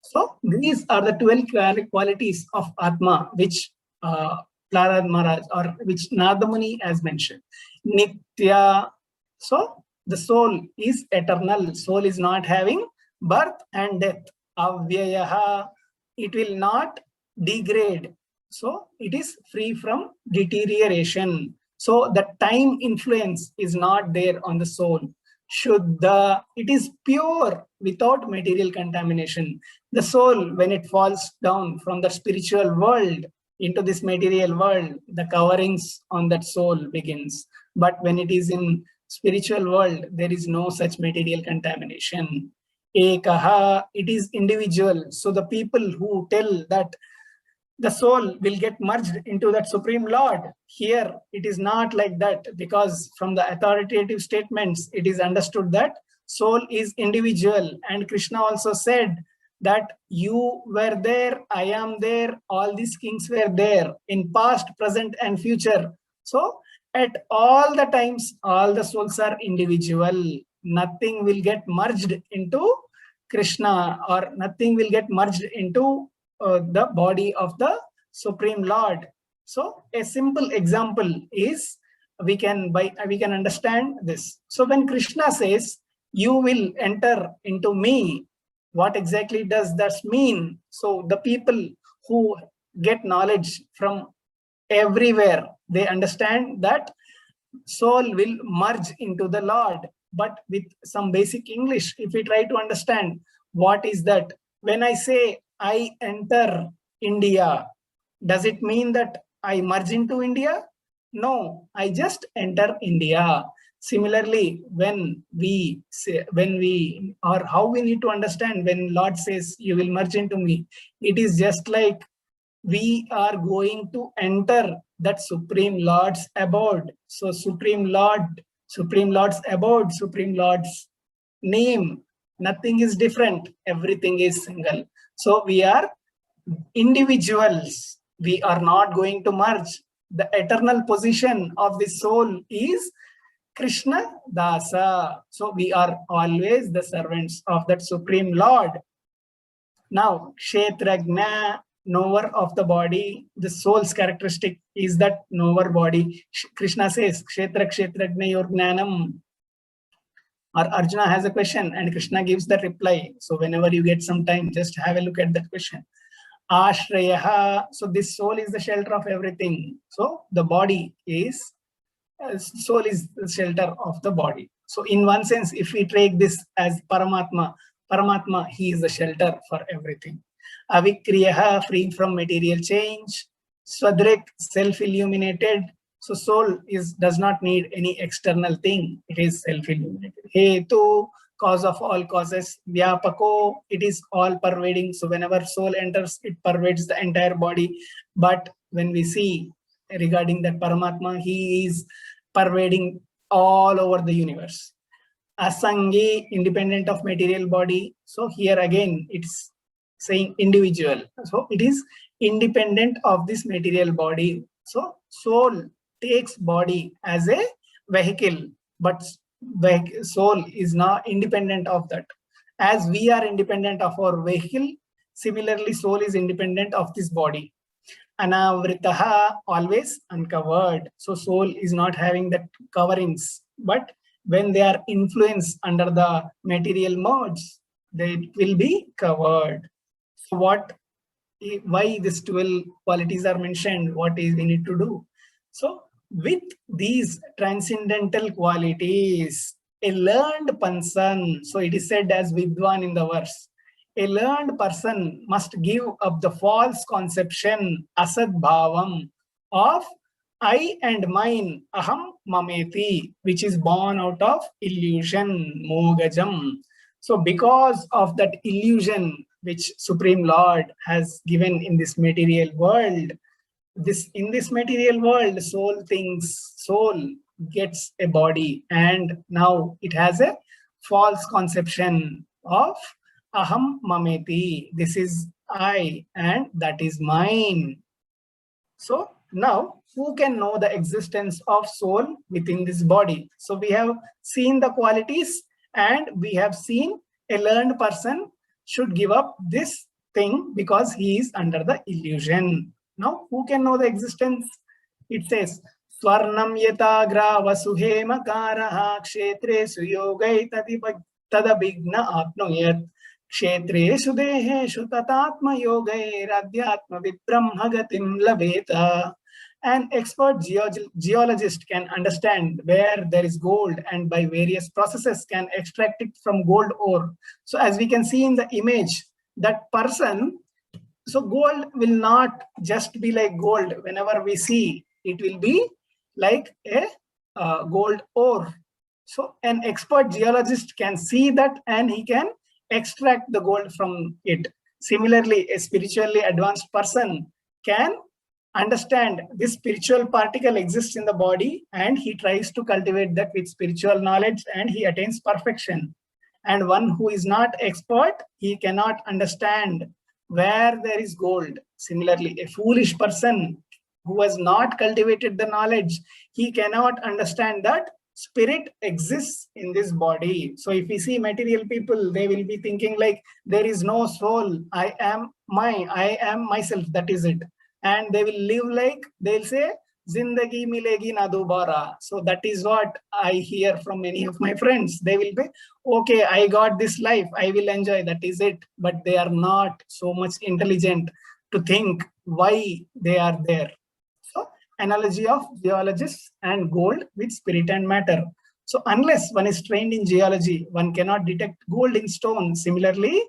A: So these are the 12 qualities of Atma, which Prahlad Maharaj or which Narada Muni has mentioned. Nitya. So the soul is eternal. Soul is not having birth and death. Avyayaha. It will not degrade. So it is free from deterioration. So the time influence is not there on the soul. Shuddha, it is pure without material contamination. The soul, when it falls down from the spiritual world into this material world, the coverings on that soul begins. But when it is in spiritual world, there is no such material contamination. Ekaha, it is individual. So the people who tell that the soul will get merged into that Supreme Lord, here it is not like that, because from the authoritative statements, it is understood that soul is individual. And Krishna also said that you were there, I am there, all these kings were there in past, present, and future. So at all the times, all the souls are individual. Nothing will get merged into Krishna, or nothing will get merged into the body of the Supreme Lord. So a simple example is we can understand this. So when Krishna says, you will enter into me, what exactly does that mean? So the people who get knowledge from everywhere, they understand that soul will merge into the Lord. But with some basic English, if we try to understand what is that, when I say I enter India, does it mean that I merge into India? No, I just enter India. Similarly, when we say, or how we need to understand when Lord says, you will merge into me, it is just like we are going to enter that Supreme Lord's abode. So Supreme Lord's abode, Supreme Lord's name, nothing is different, everything is single. So we are individuals, we are not going to merge. The eternal position of the soul is Krishna Dasa. So we are always the servants of that Supreme Lord. Now, Kshetragna, knower of the body, the soul's characteristic is that knower body. Krishna says, Kshetra Kshetragna yor gnanam. Or Arjuna has a question and Krishna gives the reply. So whenever you get some time, just have a look at that question. Ashrayaha, so this soul is the shelter of everything. So the body is, soul is the shelter of the body. So in one sense, if we take this as Paramatma, he is the shelter for everything. Avikriyaha, free from material change. Swadrik, self-illuminated. So soul does not need any external thing. It is self-illuminated. Hetu, cause of all causes. Vyapako, it is all pervading. So whenever soul enters, it pervades the entire body. But when we see regarding that Paramatma, he is pervading all over the universe. Asangi, independent of material body. So here again, it's saying individual. So it is independent of this material body. So soul takes body as a vehicle, but soul is not independent of that. As we are independent of our vehicle, similarly, soul is independent of this body. Anavritaha, always uncovered. So soul is not having that coverings, but when they are influenced under the material modes, they will be covered. So why these 12 qualities are mentioned? What is we need to do? So with these transcendental qualities, a learned person, so it is said as Vidwan in the verse, a learned person must give up the false conception, asad bhavam, of I and mine, aham mameti, which is born out of illusion, mogajam. So because of that illusion which Supreme Lord has given in this material world, in this material world, soul gets a body, and now it has a false conception of aham mameti. This is I and that is mine. So now who can know the existence of soul within this body? So we have seen the qualities and we have seen a learned person should give up this thing because he is under the illusion. Now who can know the existence? It says, Swarnam yatagra vasuhema karaha kshetre suyogai tadabhigna apnoyat kshetreshu deheshu tatatma yogair adhyatma vibrahma gatim labeta. An expert geologist can understand where there is gold and by various processes can extract it from gold ore. So as we can see in the image, that person, so gold will not just be like gold. Whenever we see, it will be like a gold ore. So an expert geologist can see that and he can extract the gold from it. Similarly, a spiritually advanced person can understand this spiritual particle exists in the body and he tries to cultivate that with spiritual knowledge and he attains perfection. And one who is not expert, he cannot understand where there is gold. Similarly, a foolish person who has not cultivated the knowledge, he cannot understand that spirit exists in this body. So if we see material people, they will be thinking like there is no soul. I am myself, that is it. And they will live like, they'll say, Zindagi milegi na dobara. So that is what I hear from many of my friends. They will be, okay, I got this life, I will enjoy, that is it. But they are not so much intelligent to think why they are there. So analogy of geologists and gold with spirit and matter. So unless one is trained in geology, one cannot detect gold in stone. Similarly,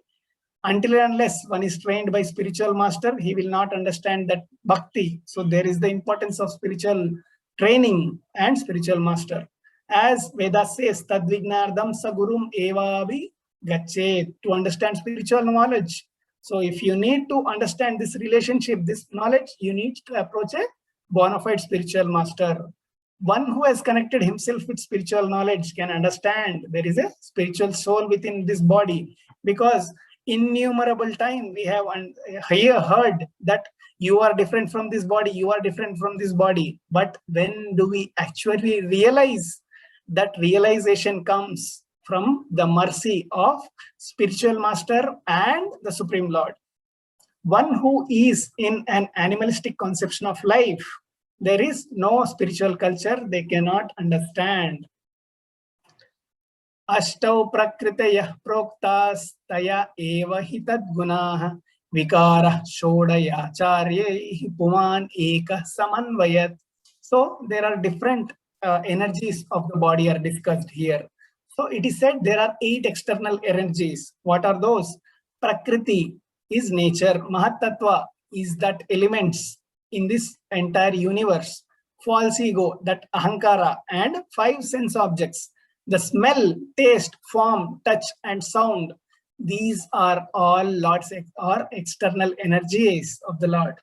A: until and unless one is trained by spiritual master, he will not understand that bhakti. So there is the importance of spiritual training and spiritual master. As Veda says, Tadvignardam Sagurum Evavi Gache, to understand spiritual knowledge. So if you need to understand this relationship, this knowledge, you need to approach a bona fide spiritual master. One who has connected himself with spiritual knowledge can understand there is a spiritual soul within this body, because innumerable time we have heard that you are different from this body, you are different from this body. But when do we actually realize? That realization comes from the mercy of spiritual master and the Supreme Lord. One who is in an animalistic conception of life, there is no spiritual culture, they cannot understand. अष्टौ प्रकृतयः प्रोक्तास्तया एव हि तद्गुणाः विकारः षोडयाचार्यैः पुमान् एकः समन्वयत्. So there are different energies of the body are discussed here. So it is said there are 8 external energies. What are those? Prakriti is nature. Mahatattva is that elements in this entire universe. False ego, that ahankara, and 5 sense objects. The smell, taste, form, touch, and sound. These are all Lord's or external energies of the Lord.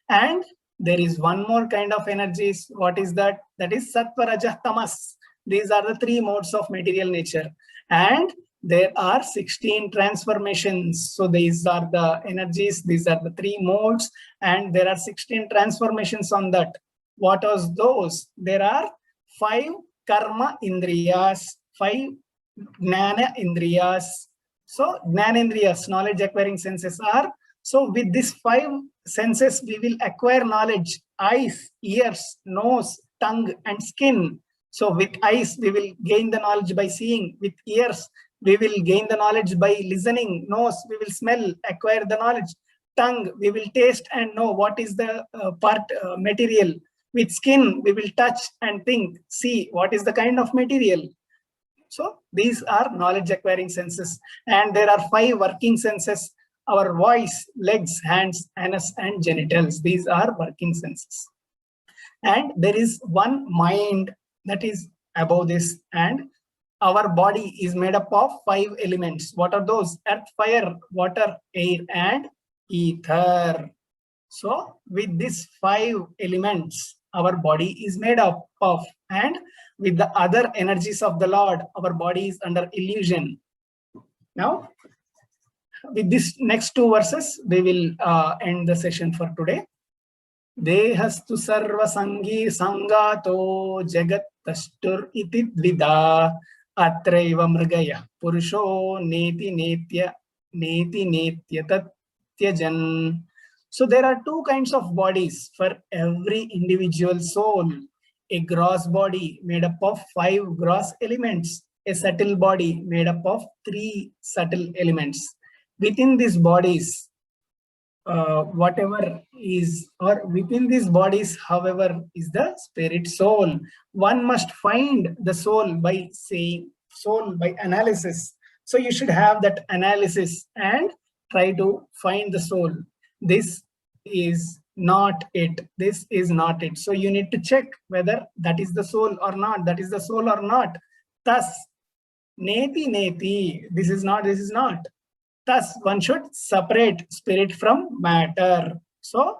A: And there is one more kind of energies. What is that? That is Sattva, Rajah, Tamas. These are the 3 modes of material nature. And there are 16 transformations. So these are the energies. These are the 3 modes. And there are 16 transformations on that. What are those? There are 5 karma indriyas, 5 gnana indriyas. So gnana indriyas, knowledge acquiring senses are. So with these 5 senses, we will acquire knowledge: eyes, ears, nose, tongue, and skin. So with eyes, we will gain the knowledge by seeing. With ears, we will gain the knowledge by listening. Nose, we will smell, acquire the knowledge. Tongue, we will taste and know what is the material. With skin, we will touch and think, see what is the kind of material. So these are knowledge acquiring senses. And there are 5 working senses: our voice, legs, hands, anus, and genitals. These are working senses. And there is one mind that is above this. And our body is made up of 5 elements. What are those? Earth, fire, water, air, and ether. So with these 5 elements, our body is made up of, and with the other energies of the Lord, our body is under illusion. Now, with this next 2 verses, we will end the session for today. Dehastu sarva sangi sangato jagat tastur iti dvida atraiva mrgaya purusho neti netya tatyajan. So there are 2 kinds of bodies for every individual soul. A gross body made up of 5 gross elements, a subtle body made up of 3 subtle elements. Within these bodies, whatever is, or within these bodies, however, is the spirit soul. One must find the soul by saying soul by analysis. So you should have that analysis and try to find the soul. This is not it. This is not it. So you need to check whether that is the soul or not. That is the soul or not. Thus, neti neti. This is not. This is not. Thus, one should separate spirit from matter. So,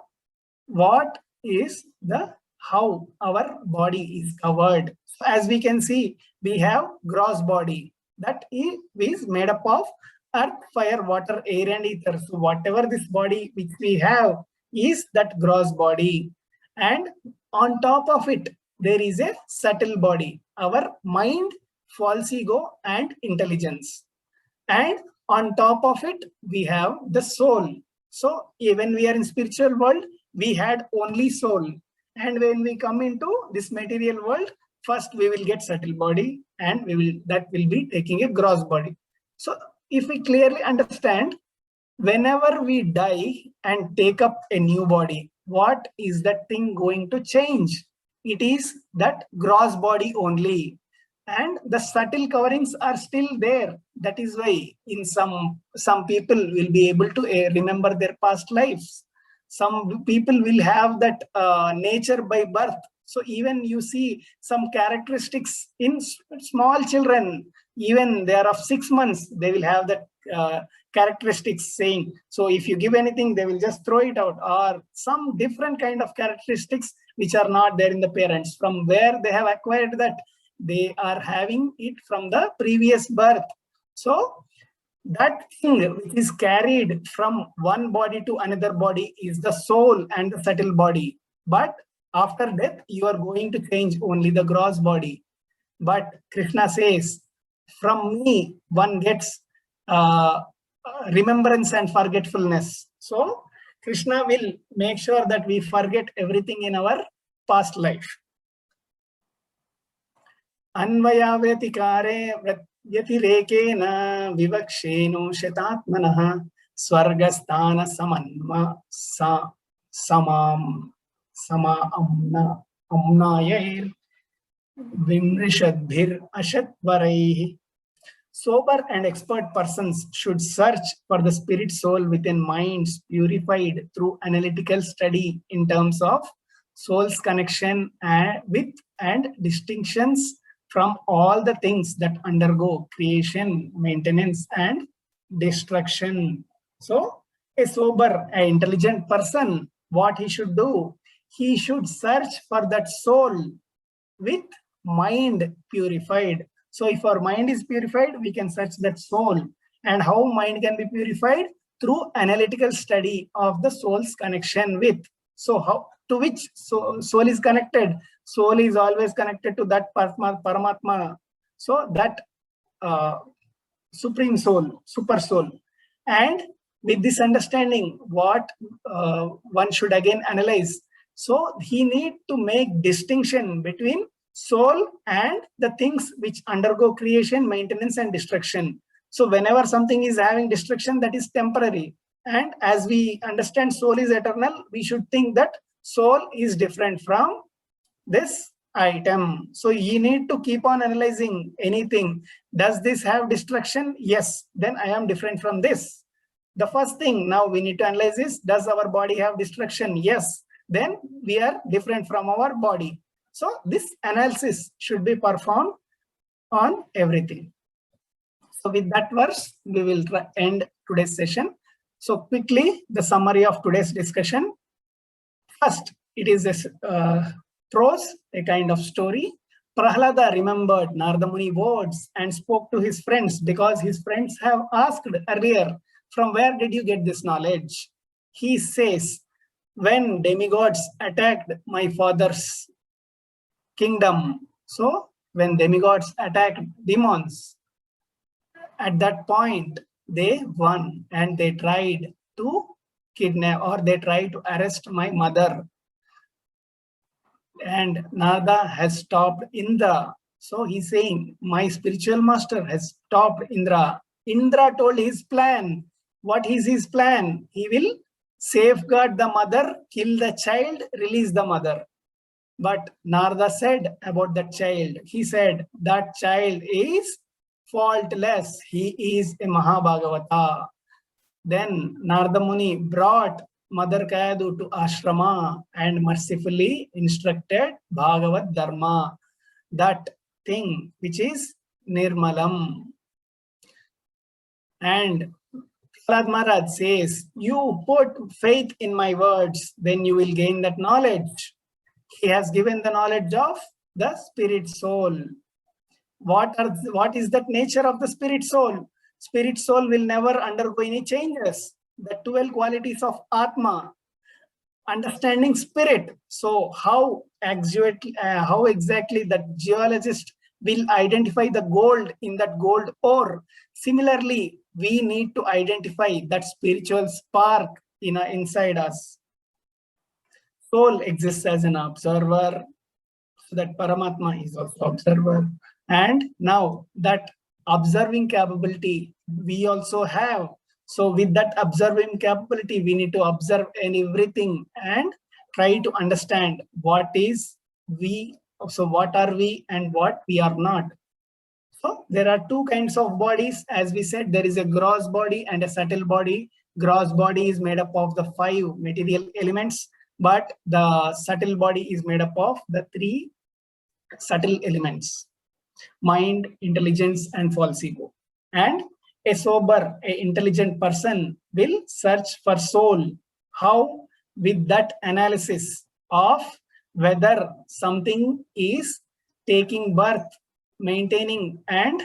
A: what is the how our body is covered? So as we can see, we have gross body that is made up of earth, fire, water, air, and ether. So, whatever this body which we have is that gross body, and on top of it, there is a subtle body, our mind, false ego, and intelligence. And on top of it, we have the soul. So when we are in spiritual world, we had only soul. And when we come into this material world, first we will get subtle body, and that will be taking a gross body. So if we clearly understand, whenever we die and take up a new body, what is that thing going to change? It is that gross body only, and the subtle coverings are still there. That is why in some people will be able to remember their past lives. Some people will have that nature by birth. So even you see some characteristics in small children, even they are of 6 months, they will have that characteristics saying. So if you give anything, they will just throw it out, or some different kind of characteristics which are not there in the parents. From where they have acquired that? They are having it from the previous birth. So that thing which is carried from one body to another body is the soul and the subtle body. But after death, you are going to change only the gross body. But Krishna says, from me, one gets remembrance and forgetfulness. So Krishna will make sure that we forget everything in our past life. अन्वयाव्यतिकारे व्यतिरेकेन विवक्षेनो शतात्मनः स्वर्गस्थान समाम्नायैर् विमृशद्भिर् अशत्वरैः. Sober and expert persons should search for the spirit soul within minds purified through analytical study in terms of soul's connection with and distinctions from all the things that undergo creation, maintenance, and destruction. So, a sober, intelligent person, what he should do? He should search for that soul with mind purified. So, if our mind is purified, we can search that soul. And how mind can be purified? Through analytical study of the soul's connection with. So, how to which soul is connected? Soul is always connected to that Paramatma. So that supreme soul, super soul. And with this understanding, what one should again analyze. So he need to make distinction between soul and the things which undergo creation, maintenance, and destruction. So whenever something is having destruction, that is temporary. And as we understand soul is eternal, we should think that soul is different from this item. So you need to keep on analyzing anything. Does this have destruction? Yes. Then I am different from this. The first thing now we need to analyze is, does our body have destruction? Yes. Then we are different from our body. So this analysis should be performed on everything. So with that verse, we will end today's session. So quickly, the summary of today's discussion. First, it is a prose, a kind of story. Prahlada remembered Narada Muni words and spoke to his friends, because his friends have asked earlier, from where did you get this knowledge? He says, when demigods attacked my father's kingdom, so when demigods attacked demons, at that point, they won and they tried to kidnap, or they tried to arrest my mother. And Narada has stopped Indra. So he's saying, my spiritual master has stopped Indra. Indra told his plan. What is his plan? He will Safeguard the mother, kill the child, release the mother. But Narada said about that child, he said, that child is faultless. He is a Mahabhagavata. Then Narada Muni brought Mother Kayadu to ashrama and mercifully instructed Bhagavad Dharma, that thing which is Nirmalam. And Prahlad Maharaj says, you put faith in my words, then you will gain that knowledge. He has given the knowledge of the spirit soul. What is that nature of the spirit soul? Spirit soul will never undergo any changes. The 12 qualities of Atma, understanding spirit. So how exactly the geologist will identify the gold in that gold ore? Similarly, we need to identify that spiritual spark inside us. Soul exists as an observer, so that Paramatma is also observer. And now that observing capability we also have. So with that observing capability, we need to observe everything and try to understand what is we, so what are we and what we are not. So there are two kinds of bodies. As we said, there is a gross body and a subtle body. Gross body is made up of the 5 material elements, but the subtle body is made up of the 3 subtle elements: mind, intelligence, and false ego. And a sober, intelligent person will search for soul. How? With that analysis of whether something is taking birth, maintaining, and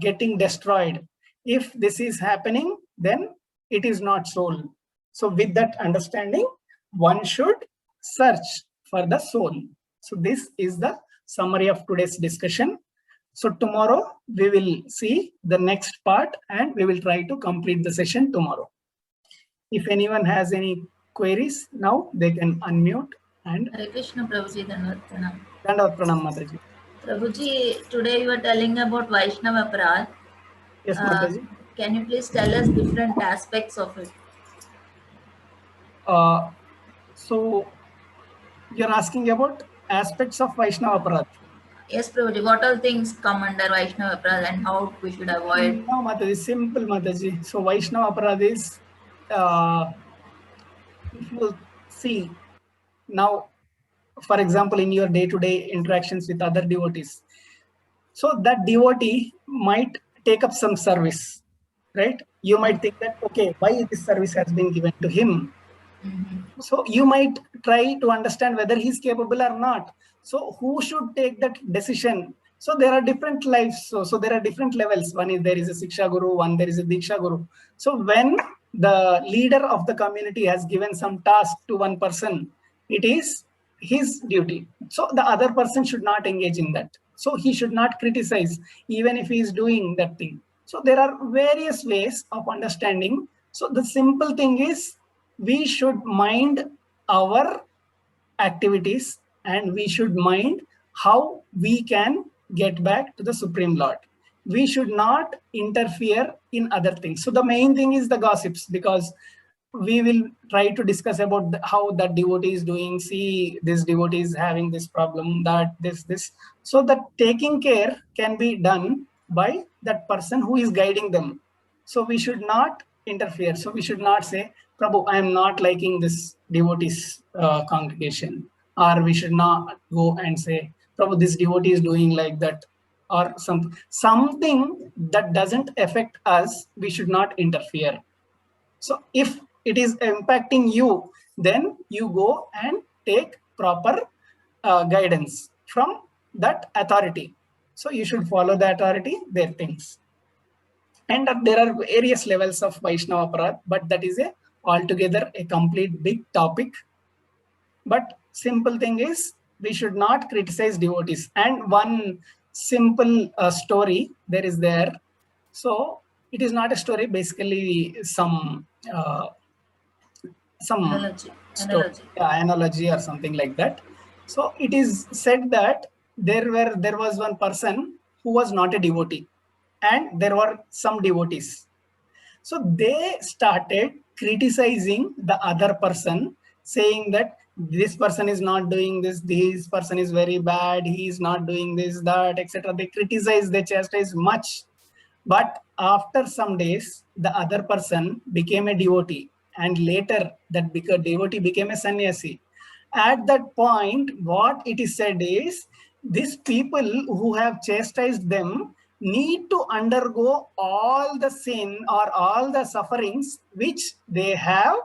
A: getting destroyed. If this is happening, then it is not soul. So with that understanding, one should search for the soul. So this is the summary of today's discussion. So tomorrow we will see the next part and we will try to complete the session tomorrow. If anyone has any queries, now they can unmute. And
B: Hare Krishna, Prabhuji, Dandavat Pranam.
A: Dandavat Pranam, Mataji.
B: Prabhuji, today you were telling about Vaishnava Aparadh.
A: Yes, Mataji.
B: Can you please tell us different aspects of it?
A: So you're asking about aspects of Vaishnava Aparadh.
B: Yes, Prabhuji. What all things come under Vaishnava Aparadh and how we should avoid?
A: No, Mataji, simple, Mataji. So Vaishnava Aparadh is, if you see now, for example, in your day-to-day interactions with other devotees, so that devotee might take up some service, right? You might think that, okay, why this service has been given to him? So you might try to understand whether he's capable or not. So who should take that decision? So there are different lives. So there are different levels. One is there is a Siksha Guru, one there is a Diksha Guru. So when the leader of the community has given some task to one person, it is his duty. So the other person should not engage in that. So he should not criticize even if he is doing that thing. So there are various ways of understanding. So the simple thing is, we should mind our activities and we should mind how we can get back to the Supreme Lord. We should not interfere in other things. So the main thing is the gossips, because we will try to discuss about how that devotee is doing. See, this devotee is having this problem, that this. So that taking care can be done by that person who is guiding them. So we should not interfere. So we should not say, Prabhu, I am not liking this devotee's congregation. Or we should not go and say, Prabhu, this devotee is doing like that. Or something that doesn't affect us, we should not interfere. So if it is impacting you, then you go and take proper guidance from that authority. So you should follow the authority, their things. And there are various levels of Vaishnava Aparadh, but that is altogether a complete big topic. But simple thing is, we should not criticize devotees. And one simple story there is there. So it is not a story, basically some analogy or something like that. So it is said that there was one person who was not a devotee, and there were some devotees. So they started criticizing the other person, saying that this person is not doing this person is very bad, he is not doing this, that, etc. They criticize, they chastise much. But after some days, the other person became a devotee, and later that devotee became a sannyasi. At that point, what it is said is, these people who have chastised them need to undergo all the sin or all the sufferings which they have,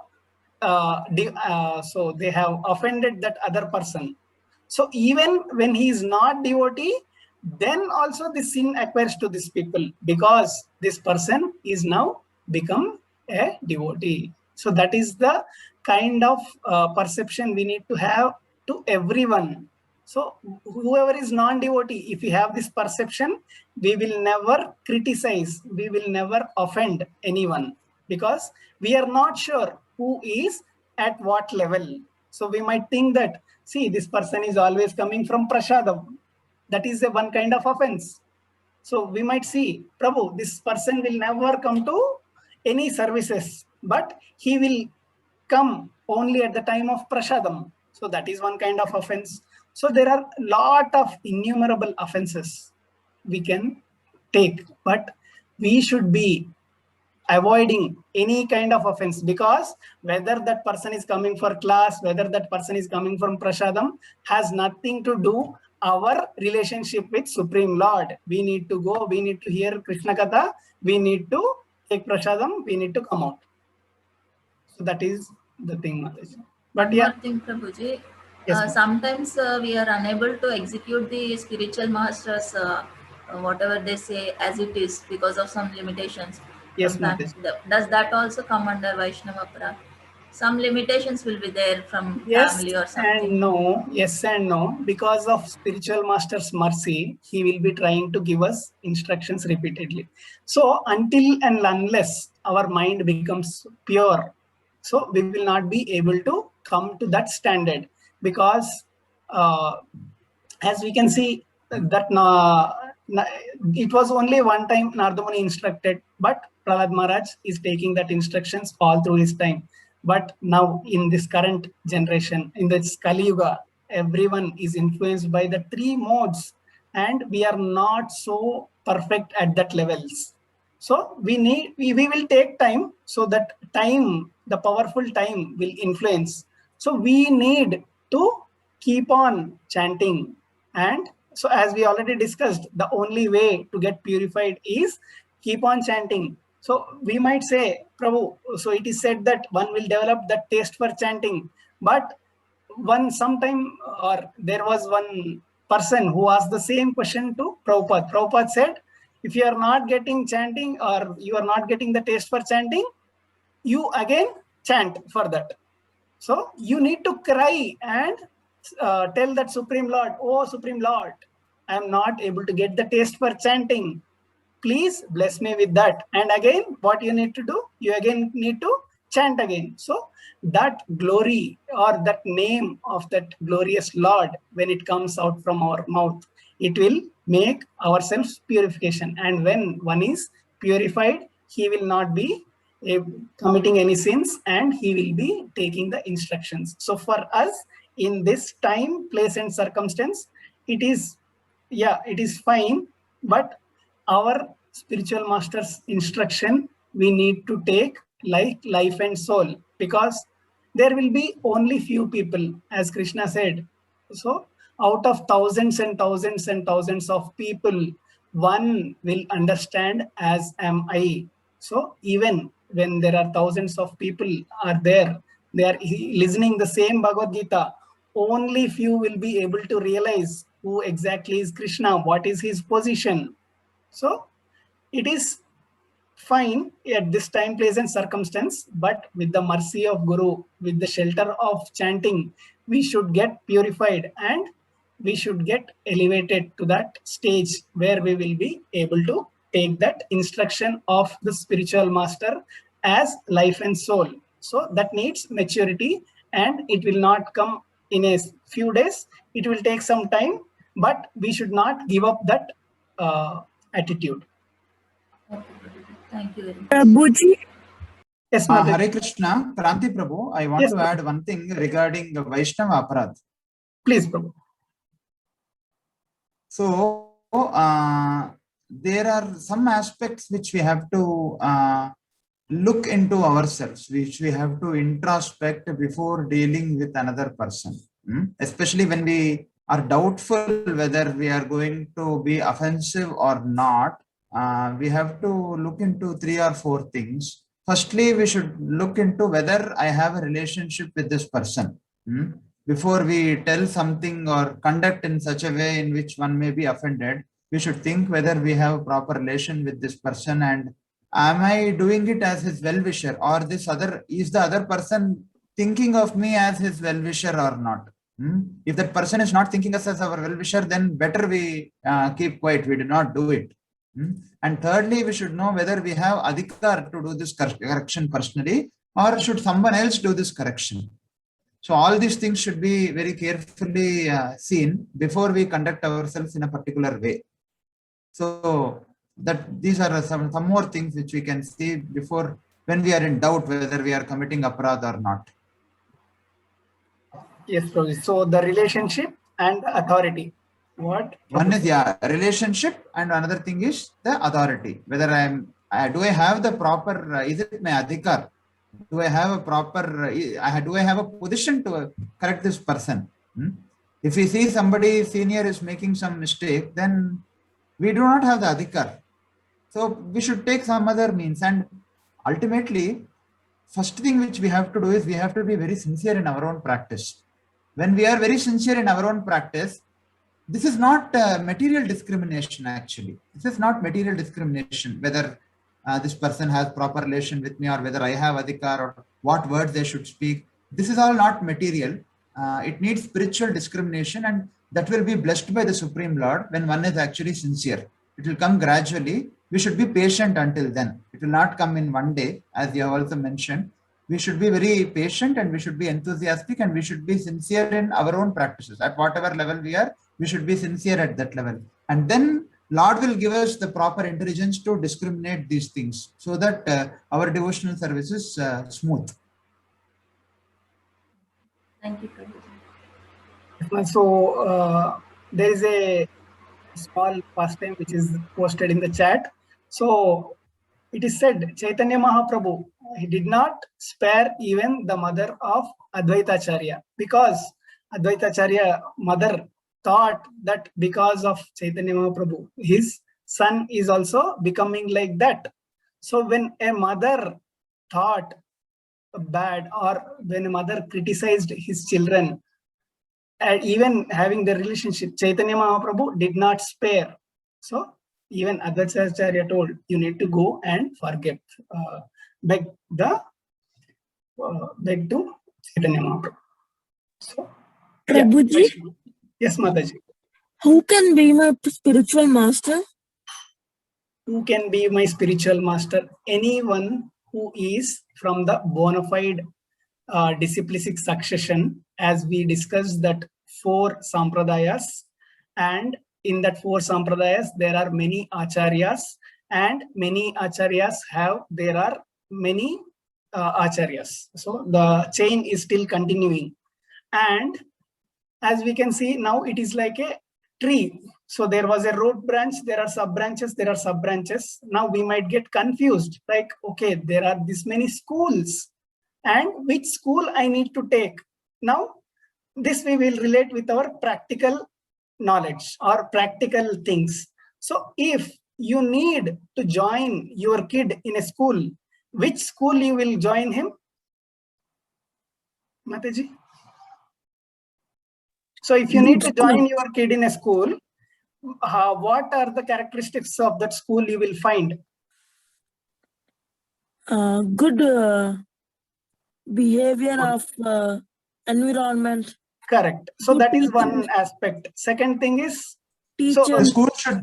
A: so they have offended that other person. So even when he is not devotee, then also the sin acquires to these people, because this person is now become a devotee. So that is the kind of perception we need to have to everyone. So whoever is non-devotee, if we have this perception, we will never criticize, we will never offend anyone, because we are not sure who is at what level. So we might think that, see, this person is always coming from prasadam. That is a one kind of offense. So we might see, Prabhu, this person will never come to any services, but he will come only at the time of prasadam. So that is one kind of offense. So there are lot of innumerable offenses we can take, but we should be avoiding any kind of offense, because whether that person is coming for class, whether that person is coming from prasadam, has nothing to do our relationship with Supreme Lord. We need to go, we need to hear Krishna Katha, we need to take prasadam, we need to come out. So that is the thing, Mataji. But
B: One
A: yeah,
B: more thing, Prabhuji.
A: yes, ma'am.
B: Sometimes we are unable to execute the spiritual masters, whatever they say, as it is because of some limitations
A: Yes,
B: from time.
A: Mataji.
B: Does that also come under Vaishnava Para? Some limitations will be there from
A: Yes
B: family or
A: and
B: something.
A: no, yes and no. Because of spiritual master's mercy, he will be trying to give us instructions repeatedly. So until and unless our mind becomes pure, so we will not be able to come to that standard. Because as we can see that it was only one time Nardamuni instructed, but Prahlad Maharaj is taking that instructions all through his time. But now in this current generation, in this Kali Yuga, everyone is influenced by the three modes, and we are not so perfect at that levels. So we will take time, so that time, the powerful time will influence. So we need to keep on chanting. And so as we already discussed, the only way to get purified is keep on chanting. So we might say, Prabhu, so it is said that one will develop that taste for chanting. But sometime, or there was one person who asked the same question to Prabhupada. Prabhupada said, if you are not getting chanting, or you are not getting the taste for chanting, you again chant for that. So you need to cry and tell that Supreme Lord, oh Supreme Lord, I am not able to get the taste for chanting. Please bless me with that. And again, what you need to do? You again need to chant again. So that glory, or that name of that glorious Lord, when it comes out from our mouth, it will make ourselves purification. And when one is purified, he will not be committing any sins, and he will be taking the instructions. So for us, in this time, place and circumstance, it is, yeah, it is fine, but our spiritual master's instruction we need to take like life and soul, because there will be only few people, as Krishna said. So out of thousands and thousands and thousands of people, one will understand, as am I. So even when there are thousands of people are there, they are listening the same Bhagavad Gita, only few will be able to realize who exactly is Krishna, what is his position. So it is fine at this time, place, and circumstance, but with the mercy of Guru, with the shelter of chanting, we should get purified, and we should get elevated to that stage where we will be able to take that instruction of the spiritual master as life and soul. So that needs maturity, and it will not come in a few days. It will take some time, but we should not give up that attitude.
B: Okay, Prabhuji. Thank you very much.
C: Prabhuji,
A: Yes, Mataji.
C: Hare Krishna, Kranti Prabhu, I want
A: Yes,
C: to
A: Prabhu.
C: add one thing regarding Vaishnava Aparadh.
A: Please, Prabhu.
C: So, there are some aspects which we have to look into ourselves, which we have to introspect before dealing with another person. Especially when we are doubtful whether we are going to be offensive or not, we have to look into 3 or 4 things. Firstly, we should look into whether I have a relationship with this person. Before we tell something or conduct in such a way in which one may be offended, we should think whether we have a proper relation with this person, and am I doing it as his well-wisher, or is the other person thinking of me as his well-wisher or not. If that person is not thinking us as our well-wisher, then better we keep quiet, we do not do it. And thirdly, we should know whether we have adhikar to do this correction personally, or should someone else do this correction. So all these things should be very carefully seen before we conduct ourselves in a particular way. So that these are some more things which we can see before, when we are in doubt whether we are committing aparadh or not.
A: Yes, Prabhu. So the relationship and authority. What?
C: One is relationship, and another thing is the authority. Whether do I have the proper? Is it my adhikar? Do I have a proper? Do I have a position to correct this person? If we see somebody senior is making some mistake, then we do not have the adhikar. So we should take some other means, and ultimately, first thing which we have to do is we have to be very sincere in our own practice. When we are very sincere in our own practice, this is not material discrimination actually. This is not material discrimination, whether this person has proper relation with me or whether I have adhikar or what words they should speak. This is all not material. It needs spiritual discrimination, and that will be blessed by the Supreme Lord when one is actually sincere. It will come gradually. We should be patient until then. It will not come in one day, as you have also mentioned. We should be very patient, and we should be enthusiastic, and we should be sincere in our own practices. At whatever level we are, we should be sincere at that level. And then Lord will give us the proper intelligence to discriminate these things so that our devotional service is smooth.
B: Thank you, Prabhuji.
A: So there is a small pastime which is posted in the chat. So it is said Chaitanya Mahaprabhu, he did not spare even the mother of Advaitacharya, because Advaitacharya mother thought that because of Chaitanya Mahaprabhu, his son is also becoming like that. So when a mother thought bad, or when a mother criticized his children, and even having the relationship, Chaitanya Mahaprabhu did not spare. So even Advaitacharya told, you need to go and forgive, beg to Chaitanya Mahaprabhu. So,
D: Prabhuji,
A: yes, Mataji.
D: who can be my spiritual master?
A: Who can be my spiritual master? Anyone who is from the bona fide disciplic succession, as we discussed that 4 sampradayas, and in that 4 sampradayas there are many acharyas, and many acharyas there are many acharyas. So the chain is still continuing, and as we can see now, it is like a tree. So there was a root branch, there are sub branches, there are sub branches. Now we might get confused, like, okay, there are this many schools, and which school I need to take. Now this we will relate with our practical knowledge or practical things. So if you need to join your kid in a school, which school you will join him, Mataji? So if you need to join your kid in a school, what are the characteristics of that school you will find?
D: Good behavior of environment.
A: Correct. So that is one aspect. Second thing is,
D: teachers.
A: So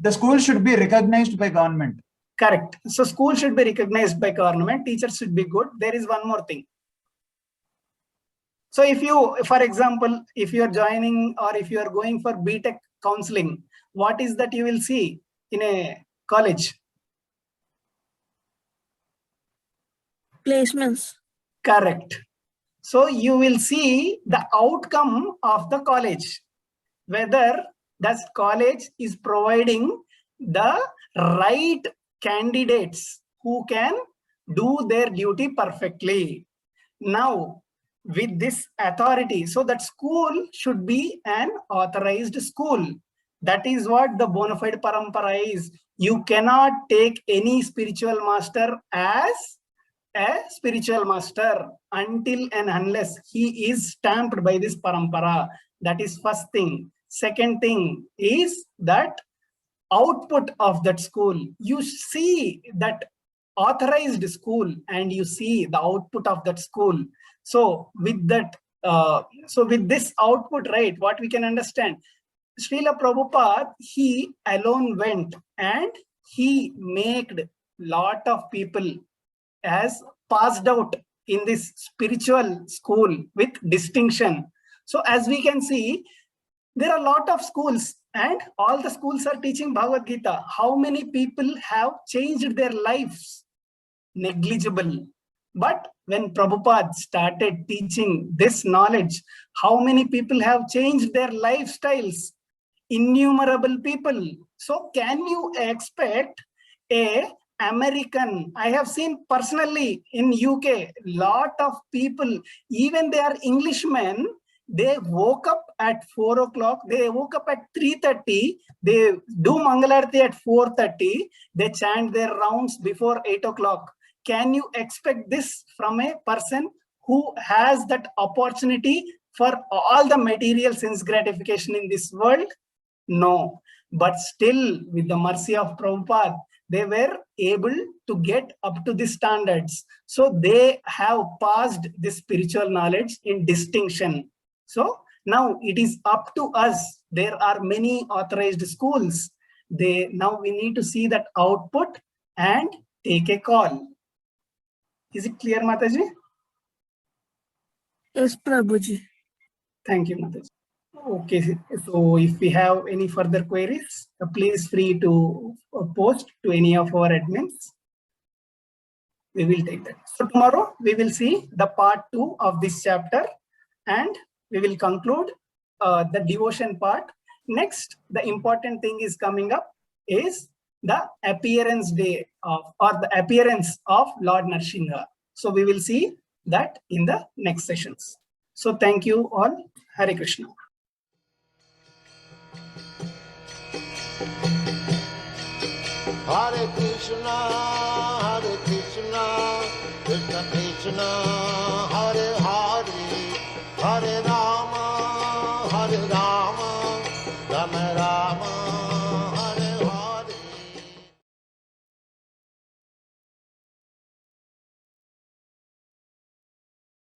C: the school should be recognized by government.
A: Correct. So school should be recognized by government. Teachers should be good. There is one more thing. So if you, for example, if you are joining or if you are going for BTech counseling, what is that you will see in a college?
D: placements.
A: Correct. So you will see the outcome of the college, whether that college is providing the right candidates who can do their duty perfectly. Now, with this authority, so that school should be an authorized school. That is what the bona fide parampara is. You cannot take any spiritual master as a spiritual master until and unless he is stamped by this parampara. That is first thing. Second thing is that output of that school. You see that authorized school and you see the output of that school. So with that, with this output, right, what we can understand, Srila Prabhupada, he alone went and he made lot of people as passed out in this spiritual school with distinction. So as we can see, there are a lot of schools and all the schools are teaching Bhagavad Gita. How many people have changed their lives? Negligible. But when Prabhupada started teaching this knowledge, how many people have changed their lifestyles? Innumerable people. So can you expect a American? I have seen personally in UK, lot of people, even they are Englishmen, they woke up at 4 o'clock, they woke up at 3:30, they do Mangalarti at 4:30, they chant their rounds before 8 o'clock. Can you expect this from a person who has that opportunity for all the material sense gratification in this world? No. But still, with the mercy of Prabhupada, they were able to get up to the standards. So they have passed this spiritual knowledge in distinction. So now it is up to us. There are many authorized schools. Now we need to see that output and take a call. Is it clear, Mataji?
D: Yes, Prabhuji.
A: Thank you, Mataji. Okay, so if we have any further queries, please free to post to any of our admins. We will take that. So tomorrow we will see the part 2 of this chapter and we will conclude the devotion part. Next, the important thing is coming up is the appearance day of, or the appearance of Lord Narsingha. So we will see that in the next sessions. So thank you all. Hare Krishna.
E: Hare Krishna, Krishna Krishna, Hare Hare, Hare Rama, Rama Rama.